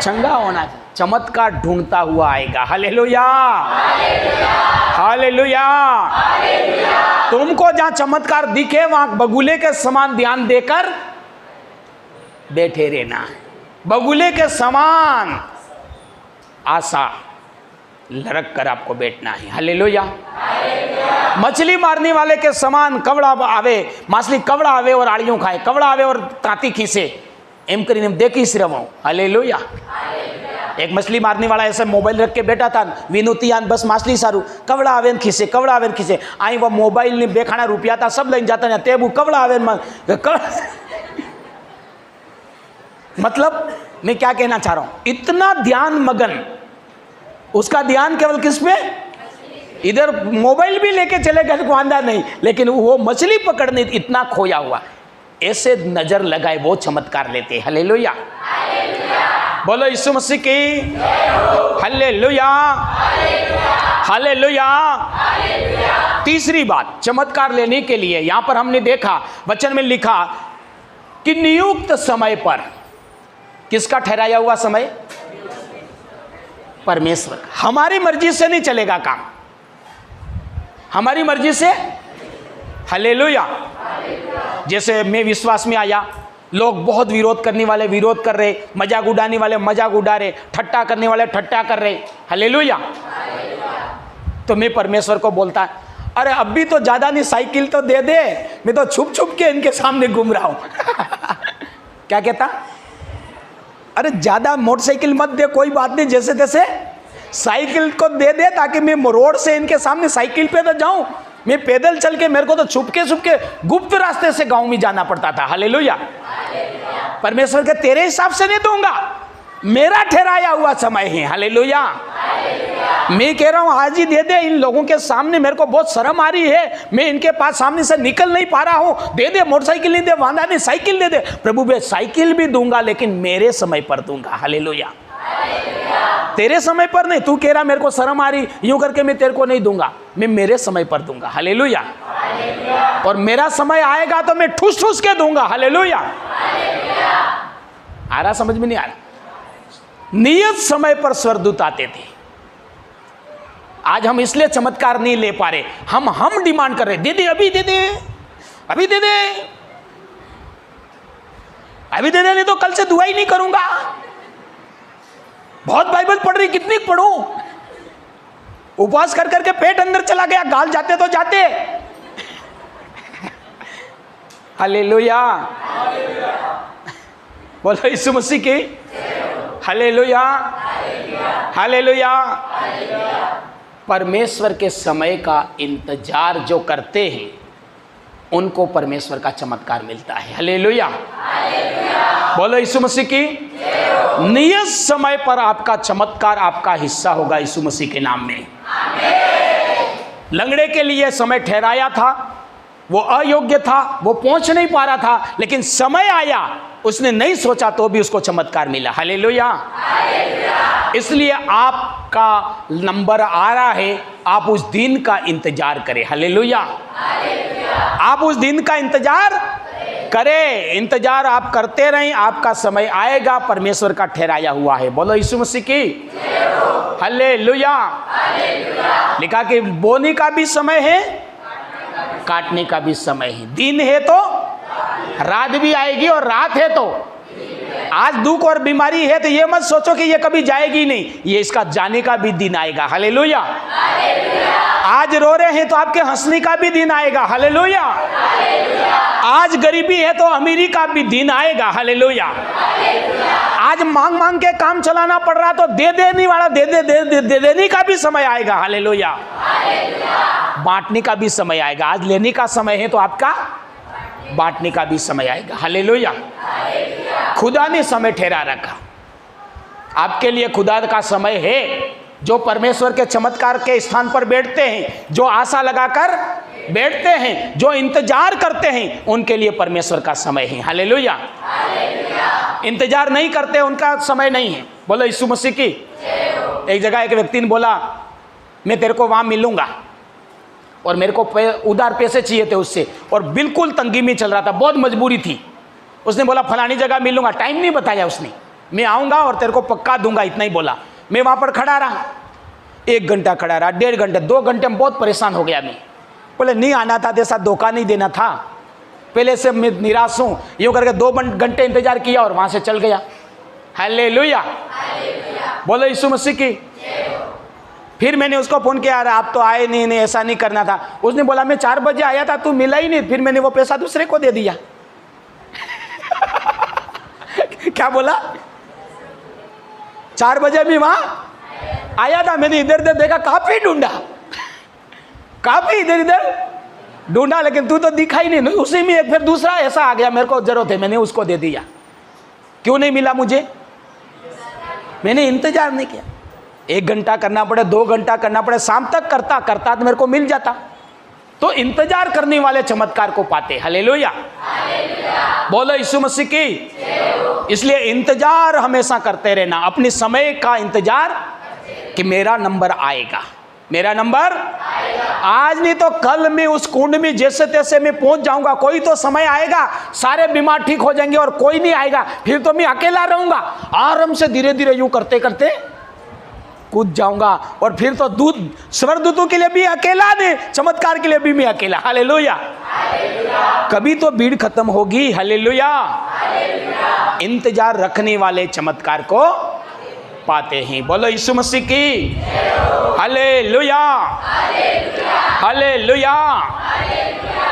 चंगा होना? चमत्कार ढूंढता हुआ आएगा। हालेलुया। हालेलुया। तुमको जहां चमत्कार दिखे वहां बगुले के समान ध्यान देकर बैठे रहना है। बगुले के समान आशा, लड़क कर आपको बैठना है। हालेलुया। मछली मारने वाले के समान कवड़ा आवे, माछली कवड़ा आवे और आड़ियों खाए, कवड़ा आवे और तांती खींचे, एम करीने देखी सिर्फ। हालेलुया। एक मछली मारने वाला ऐसे मोबाइल रख के बैठा था, विनोतियान बस माछली सारू कवड़ा आवे खींचे, कवड़ा आवे खींचे, आई वो मोबाइल ने बेखाना रुपया था सब लઈને जाता है, तेबू कवड़ा आवे मतलब मैं क्या कहना चाह रहा हूं, इतना ध्यान मगन, उसका ध्यान केवल किस पे, इधर मोबाइल भी लेके चले गए को आंदा नहीं, लेकिन वो मछली पकड़ने इतना खोया हुआ, ऐसे नजर लगाए वो चमत्कार लेते। हालेलुया। बोलो यीशु मसीह की हालेलुया। हालेलुया। तीसरी बात, चमत्कार लेने के लिए यहां पर हमने देखा, वचन में लिखा कि नियुक्त समय पर, किसका ठहराया हुआ समय, परमेश्वर। हमारी मर्जी से नहीं चलेगा काम, हमारी मर्जी से। हालेलुया। जैसे मैं विश्वास में आया, लोग बहुत विरोध करने वाले विरोध कर रहे, मजाक उड़ाने वाले मजाक उड़ा रहे, ठट्टा करने वाले ठट्टा कर रहे। हालेलुया। तो मैं परमेश्वर को बोलता, अरे अभी तो ज्यादा नहीं, साइकिल तो दे दे, मैं तो छुप छुप के इनके सामने घूम रहा हूं। क्या कहता, अरे ज्यादा मोटरसाइकिल मत दे, कोई बात नहीं, जैसे तैसे साइकिल को दे दे ताकि मैं रोड से इनके सामने साइकिल पे तो जाऊं, मैं पैदल चल के, मेरे को तो छुपके छुपके गुप्त रास्ते से गांव में जाना पड़ता था। हालेलुया। परमेश्वर के तेरे हिसाब से नहीं दूंगा, मेरा ठहराया हुआ समय है। हालेलुया। मैं कह रहा हूं आज ही दे दे, इन लोगों के सामने मेरे को बहुत शर्म आ रही है, मैं इनके पास सामने से निकल नहीं पा रहा हूं, दे दे, मोटरसाइकिल नहीं दे, वांदा नहीं, साइकिल दे दे। प्रभु मैं साइकिल भी दूंगा लेकिन मेरे समय पर दूंगा। हालेलुया। तेरे समय पर नहीं, तू कह रहा मेरे को शर्म आ रही, यूं करके मैं तेरे को नहीं दूंगा, मैं मेरे समय पर दूंगा। हालेलुया। और मेरा समय आएगा तो मैं ठूस ठूस के दूंगा। हालेलुया। आ रहा, समझ में नहीं आ रहा। नियत समय पर स्वर्गदूत आते थे। आज हम इसलिए चमत्कार नहीं ले पा रहे, हम डिमांड कर रहे, दे दे, अभी दे दे, अभी दे दे, अभी दे दे, नहीं तो कल से दुआ ही नहीं करूंगा। बहुत बाइबल पढ़ रही, कितनी पढ़ूं, उपवास कर करके पेट अंदर चला गया, गाल जाते तो जाते। हालेलुया। बोलो यीशु मसीह की हालेलुया। हालेलुया। परमेश्वर के समय का इंतजार जो करते हैं उनको परमेश्वर का चमत्कार मिलता है। हालेलुया। बोलो यीशु मसीह की नियत समय पर आपका चमत्कार आपका हिस्सा होगा यीशु मसीह के नाम में। लंगड़े के लिए समय ठहराया था, वो अयोग्य था, वो पहुंच नहीं पा रहा था, लेकिन समय आया, उसने नहीं सोचा तो भी उसको चमत्कार मिला। हालेलुया। इसलिए आपका नंबर आ रहा है, आप उस दिन का इंतजार करें। हालेलुया। आप उस दिन का इंतजार करें, इंतजार आप करते रहें, आपका समय आएगा, परमेश्वर का ठहराया हुआ है। बोलो यीशु मसीह की हालेलुया। लिखा कि बोने का भी समय है, काटने का भी समय है, दिन है तो रात भी आएगी और रात है तो। आज दुख और बीमारी है तो ये मत सोचो कि ये कभी जाएगी नहीं, ये इसका जाने का भी दिन आएगा। हालेलुया। आज रो रहे हैं तो आपके हंसने का भी दिन आएगा। हालेलुया। आज गरीबी है तो अमीरी का भी दिन आएगा। हालेलुया। आज मांग मांग के काम चलाना पड़ रहा तो दे देने वाला दे देने का भी समय आएगा। हालेलुया। बांटने का भी समय आएगा। आज लेने का समय है तो आपका बांटने का भी समय आएगा। हालेलुया। खुदा ने समय ठहरा रखा आपके लिए। खुदा का समय है, जो परमेश्वर के चमत्कार के स्थान पर बैठते हैं, जो आशा लगाकर बैठते हैं, जो इंतजार करते हैं, उनके लिए परमेश्वर का समय है। हालेलुया। इंतजार नहीं करते उनका समय नहीं है। बोलो यीशु मसीह की। एक जगह एक व्यक्ति ने बोला मैं तेरे को वहां मिलूंगा और मेरे को उधार पैसे चाहिए थे उससे, और बिल्कुल तंगी में चल रहा था, बहुत मजबूरी थी। उसने बोला फलानी जगह मिलूंगा, टाइम नहीं बताया उसने, मैं आऊँगा और तेरे को पक्का दूंगा, इतना ही बोला। मैं वहाँ पर खड़ा रहा, 1 घंटा खड़ा रहा, 1.5 घंटे, 2 घंटे में बहुत परेशान हो गया मैं। बोले नहीं आना था, जैसा धोखा नहीं देना था, पहले से मैं निराश हूँ। यूँ करके 2 घंटे इंतजार किया और वहाँ से चल गया। हालेलुया। बोलो यीशु मसीह की। फिर मैंने उसको फ़ोन किया, अरे आप तो आए नहीं, ऐसा नहीं करना था। उसने बोला मैं 4 बजे आया था, तू मिला ही नहीं, फिर मैंने वो पैसा दूसरे को दे दिया। क्या बोला? 4 बजे भी वहां आया था, मैंने इधर उधर देखा, काफी ढूंढा, काफी इधर इधर ढूंढा, लेकिन तू तो दिखा ही नहीं। उसी में एक फिर दूसरा ऐसा आ गया, मेरे को जरूरत है, मैंने उसको दे दिया। क्यों नहीं मिला मुझे? मैंने इंतजार नहीं किया। 1 घंटा करना पड़े, 2 घंटा करना पड़े, शाम तक करता करता तो मेरे को मिल जाता। तो इंतजार करने वाले चमत्कार को पाते। हालेलुया, बोलो यीशु मसीह की। इसलिए इंतजार हमेशा करते रहना, अपने समय का इंतजार कि मेरा नंबर आएगा, मेरा नंबर आज नहीं तो कल मैं उस कुंड में जैसे तैसे मैं पहुंच जाऊंगा। कोई तो समय आएगा, सारे बीमार ठीक हो जाएंगे और कोई नहीं आएगा, फिर तो मैं अकेला रहूंगा। आराम से धीरे धीरे यूं करते करते कूद जाऊंगा, और फिर तो दूत स्वर्गदूतों के लिए भी अकेला, नहीं चमत्कार के लिए भी मैं अकेला। हालेलुया, कभी तो भीड़ खत्म होगी। हालेलुया, इंतजार रखने वाले चमत्कार को पाते हैं। बोलो यीशु मसीह की। हालेलुया, हालेलुया,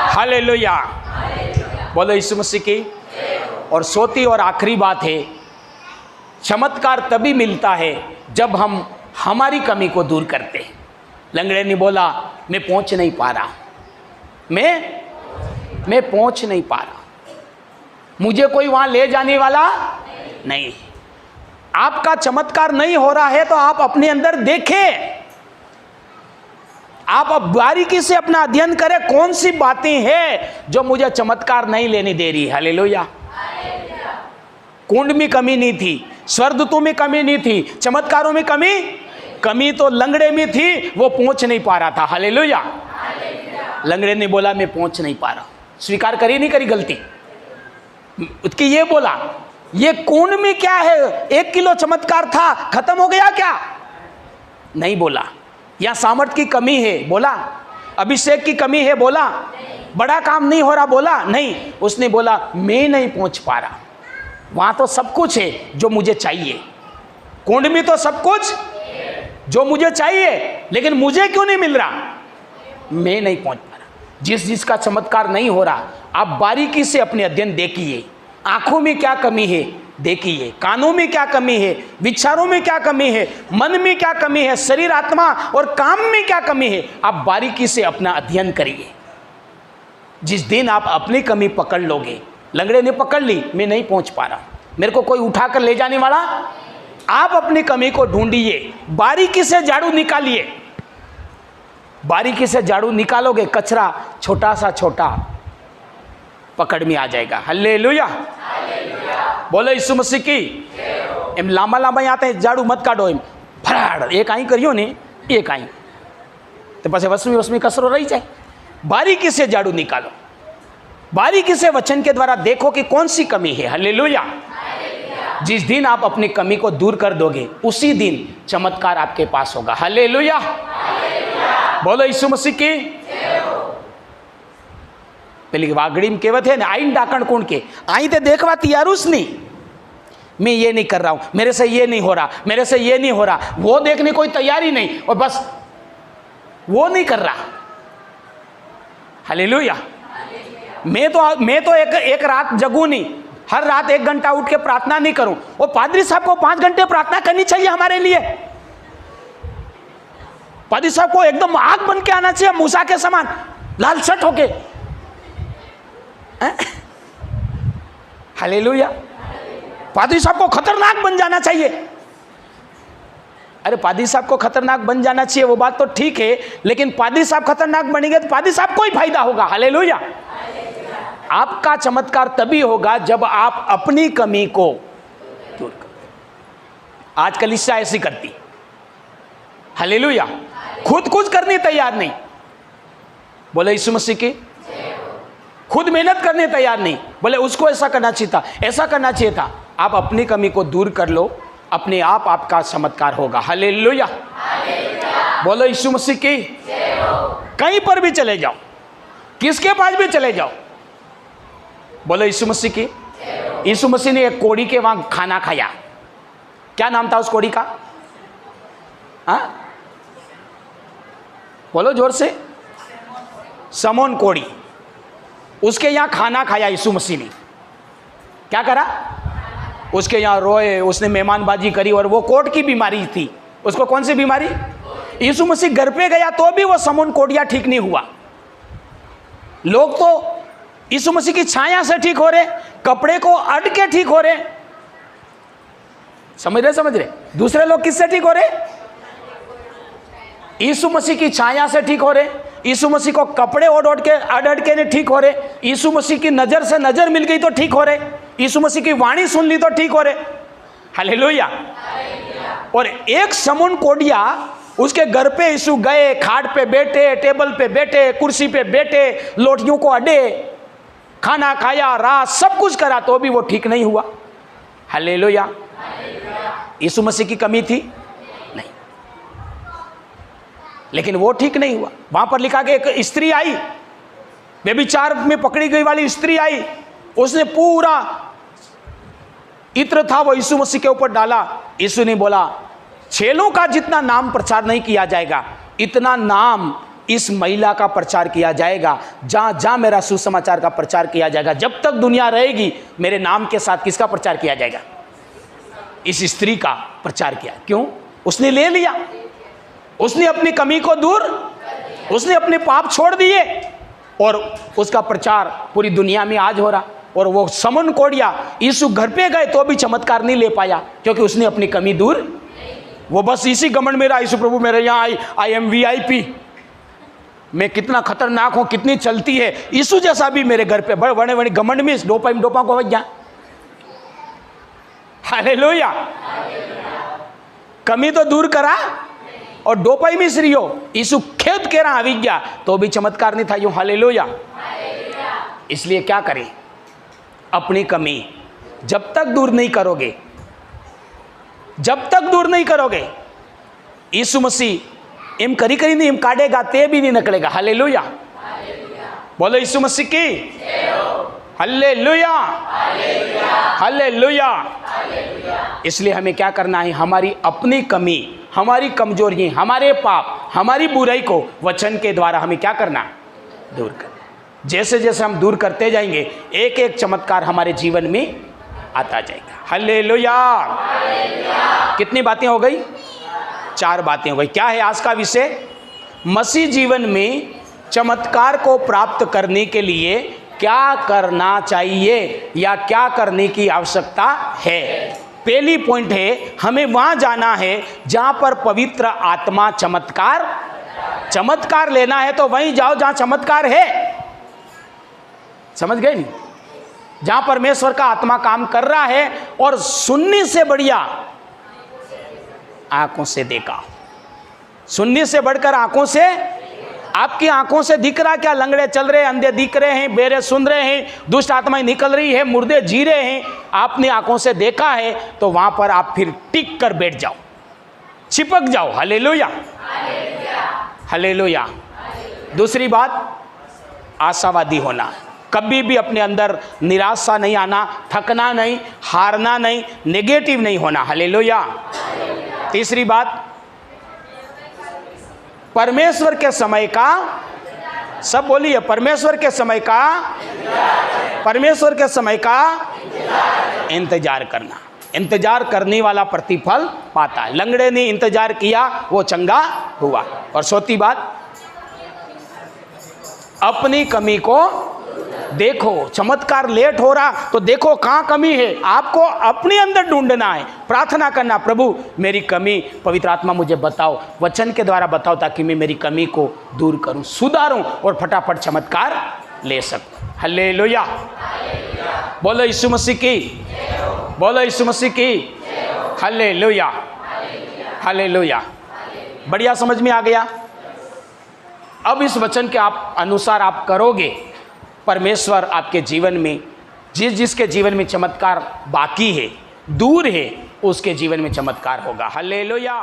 हालेलुया, बोलो यीशु मसीह की। और सोती और आखिरी बात है, चमत्कार तभी मिलता है जब हम हमारी कमी को दूर करते हैं। लंगड़े ने बोला मैं पहुंच नहीं पा रहा, मैं पहुंच नहीं पा रहा, मुझे कोई वहां ले जाने वाला नहीं। आपका चमत्कार नहीं हो रहा है तो आप अपने अंदर देखें, आप अब बारीकी से अपना अध्ययन करें, कौन सी बातें हैं जो मुझे चमत्कार नहीं लेने दे रही। हालेलुया, कुंड में कमी नहीं थी, स्वर्गदूतों में कमी नहीं थी, चमत्कारों में कमी तो लंगड़े में थी, वो पहुंच नहीं पा रहा था। हालेलुया, लंगड़े ने बोला मैं पहुंच नहीं पा रहा, स्वीकार करी नहीं करी गलती उसकी, ये बोला ये कुंड में क्या है, 1 किलो चमत्कार था, खत्म हो गया क्या? नहीं बोला। या सामर्थ की कमी है, बोला। अभिषेक की कमी है, बोला। बड़ा काम नहीं हो रहा, बोला। नहीं, उसने बोला मैं नहीं पहुंच पा रहा, वहां तो सब कुछ है जो मुझे चाहिए, कुंड में तो सब कुछ जो मुझे चाहिए, लेकिन मुझे क्यों नहीं मिल रहा? मैं नहीं पहुंच पा रहा। जिसका चमत्कार नहीं हो रहा, आप बारीकी से अपने अध्ययन देखिए, आंखों में क्या कमी है देखिए, कानों में क्या कमी है, विचारों में क्या कमी है, मन में क्या कमी है, शरीर आत्मा और काम में क्या कमी है, आप बारीकी से अपना अध्ययन करिए। जिस दिन आप अपनी कमी पकड़ लोगे, लंगड़े ने पकड़ ली, मैं नहीं पहुंच पा रहा, मेरे को कोई उठाकर ले जाने वाला, आप अपनी कमी को ढूंढिए, बारीकी से झाड़ू निकालिए। बारीकी से झाड़ू निकालोगे, कचरा छोटा सा छोटा पकड़ में आ जाएगा। हालेलुया, बोलो यीशु मसीह की। एम लांबा लांबा आते हैं, झाड़ू मत काटो, एम फराड़ एक आई करियो ने, एक आई तो पास वसमी कसरो रही जाए। बारीकी से झाड़ू निकालो, बारीकी से वचन के द्वारा देखो कि कौन सी कमी है। हालेलुया, जिस दिन आप अपनी कमी को दूर कर दोगे, उसी दिन चमत्कार आपके पास होगा। हालेलुया, बोलो यीशु मसीह की। પેલી વાગડીમાં કહેવત है ना, आईन डाकण कौन के आई ते देखवा तैयार नहीं, मैं ये नहीं कर रहा हूं, मेरे से ये नहीं हो रहा, मेरे से ये नहीं हो रहा, वो देखने कोई तैयारी नहीं, और बस वो नहीं कर रहा। हालेलुया, मैं तो एक रात जगू नहीं, हर रात 1 घंटा उठ के प्रार्थना नहीं करूं, और पादरी साहब को 5 घंटे प्रार्थना करनी चाहिए हमारे लिए। पादरी साहब को एकदम आग बन के आना चाहिए, मूसा के समान लालसट होके। हालेलुया, पादरी साहब को खतरनाक बन जाना चाहिए। अरे पादरी साहब को खतरनाक बन जाना चाहिए, वो बात तो ठीक है, लेकिन पादरी साहब खतरनाक बनेंगे तो पादरी साहब को ही फायदा होगा। हालेलुया, आपका चमत्कार तभी होगा जब आप अपनी कमी को दूर करो। आज कलीसिया ऐसी करती, हालेलुया, खुद कुछ करने तैयार नहीं। बोले यीशु मसीह की। खुद मेहनत करने तैयार नहीं, बोले उसको ऐसा करना चाहिए था, ऐसा करना चाहिए था। आप अपनी कमी को दूर कर लो, अपने आप आपका चमत्कार होगा। हालेलुया, बोलो यीशु मसीह की। कहीं पर भी चले जाओ, किसके पास भी चले जाओ, बोलो यीशु मसीह की। यीशु मसीह ने एक कोड़ी के वहां खाना खाया, क्या नाम था उस कोड़ी का? बोलो जोर से, समोन कोढ़ी। उसके यहाँ खाना खाया यीशु मसीह ने। क्या करा? उसके यहाँ रोए, उसने मेहमानबाजी करी, और वो कोढ़ की बीमारी थी। उसको कौन सी बीमारी? यीशु मसीह घर पे गया तो भी वो समोन कोढ़िया ठीक नहीं हुआ। लोग तो यीशु मसीह की छाया से ठीक हो रहे, कपड़े को अड़ के ठीक हो रहे। समझ रहे? दूसरे लोग किससे ठीक हो रहे? यीशु मसीह की छाया से ठीक हो रहे। यीशु मसीह को कपड़े ओढ़ के अड़ के नहीं ठीक हो रहे। यीशु मसीह की नजर से नजर मिल गई तो ठीक हो रहे। यीशु मसीह की वाणी सुन ली तो ठीक हो रहे। हालेलुया। और एक समोन कोढ़िया, उसके घर पे यीशु गए, खाट पे बैठे, टेबल पे बैठे, कुर्सी पे बैठे, लोटियों को अड़े, खाना खाया, रात सब कुछ करा, तो भी वो ठीक नहीं हुआ। हालेलुया। यीशु मसीह की कमी थी? नहीं, लेकिन वो ठीक नहीं हुआ। वहां पर लिखा कि एक स्त्री आई, व्यभिचार में पकड़ी गई वाली स्त्री आई, उसने पूरा इत्र था वो यीशु मसीह के ऊपर डाला। यीशु ने बोला, छेलों का जितना नाम प्रचार नहीं किया जाएगा, इतना नाम इस महिला का प्रचार किया जाएगा। जहां जहां मेरा सुसमाचार का प्रचार किया जाएगा, जब तक दुनिया रहेगी, मेरे नाम के साथ किसका प्रचार किया जाएगा? इस स्त्री का प्रचार किया। क्यों? उसने ले लिया, उसने अपनी कमी को दूर, उसने अपने पाप छोड़ दिए, और उसका प्रचार पूरी दुनिया में आज हो रहा। और वो समोन कोढ़िया यीशु घर पे गए तो भी चमत्कार नहीं ले पाया, क्योंकि उसने अपनी कमी दूर, वो बस इसी घमंड में रहा, यीशु प्रभु मेरे यहाँ आई एम VIP, मैं कितना खतरनाक हूँ, कितनी चलती है। यीशु जैसा भी मेरे घर पे बड़े बड़े घमंड में डोपा को बच जा। हालेलुया। कमी तो दूर करा और डोपाई में श्री हो। यीशु खेत के रहा गया तो भी चमत्कार नहीं था यूं। हालेलुया। इसलिए क्या करें? अपनी कमी जब तक दूर नहीं करोगे, जब तक दूर नहीं करोगे, यीशु मसीह इम करी करी नहीं, इम काटेगा ते भी नहीं निकलेगा। हालेलुया। बोलो यीशु मसीह की हालेलुया, हालेलुया। इसलिए हमें क्या करना है? हमारी अपनी कमी, हमारी कमजोरी, हमारे पाप, हमारी बुराई को वचन के द्वारा हमें क्या करना? दूर करना। जैसे जैसे हम दूर करते जाएंगे, एक एक चमत्कार हमारे जीवन में आता जाएगा। हालेलुया। कितनी बातें हो गई? 4 बातें हो गई। क्या है आज का विषय? मसीह जीवन में चमत्कार को प्राप्त करने के लिए क्या करना चाहिए या क्या करने की आवश्यकता है। पहली पॉइंट है, हमें वहां जाना है जहां पर पवित्र आत्मा चमत्कार लेना है तो वहीं जाओ जहां चमत्कार है। समझ गए नहीं? जहां परमेश्वर का आत्मा काम कर रहा है। और सुनने से बढ़िया आंखों से देखा, सुनने से बढ़कर आंखों से, आपकी आंखों से दिख रहा क्या? लंगड़े चल रहे हैं, अंधे दिख रहे हैं, बेरे सुन रहे हैं, दुष्ट आत्माएं निकल रही है, मुर्दे जी रहे हैं, आपने आंखों से देखा है तो वहां पर आप फिर टिक कर बैठ जाओ, चिपक जाओ। Hallelujah, hallelujah. दूसरी बात, आशावादी होना। कभी भी अपने अंदर निराशा नहीं आना, थकना नहीं, हारना नहीं, नेगेटिव नहीं होना। हालेलुया। तीसरी बात, परमेश्वर के समय का, सब बोलिए, परमेश्वर के समय का, परमेश्वर के समय का इंतजार करना। इंतजार करने वाला प्रतिफल पाता है। लंगड़े ने इंतजार किया, वो चंगा हुआ। और चौथी बात, अपनी कमी को देखो। चमत्कार लेट हो रहा तो देखो कहाँ कमी है, आपको अपने अंदर ढूंढना है, प्रार्थना करना, प्रभु मेरी कमी पवित्र आत्मा मुझे बताओ, वचन के द्वारा बताओ, ताकि मैं मेरी कमी को दूर करूं, सुधारूं और फटाफट चमत्कार ले सकूं। हालेलुया। बोलो यीशु मसीह की, बोलो यीशु मसीह की हालेलुया, हालेलुया। बढ़िया, समझ में आ गया। अब इस वचन के आप अनुसार आप करोगे, परमेश्वर आपके जीवन में, जिसके जीवन में चमत्कार बाकी है, दूर है, उसके जीवन में चमत्कार होगा। हालेलुया।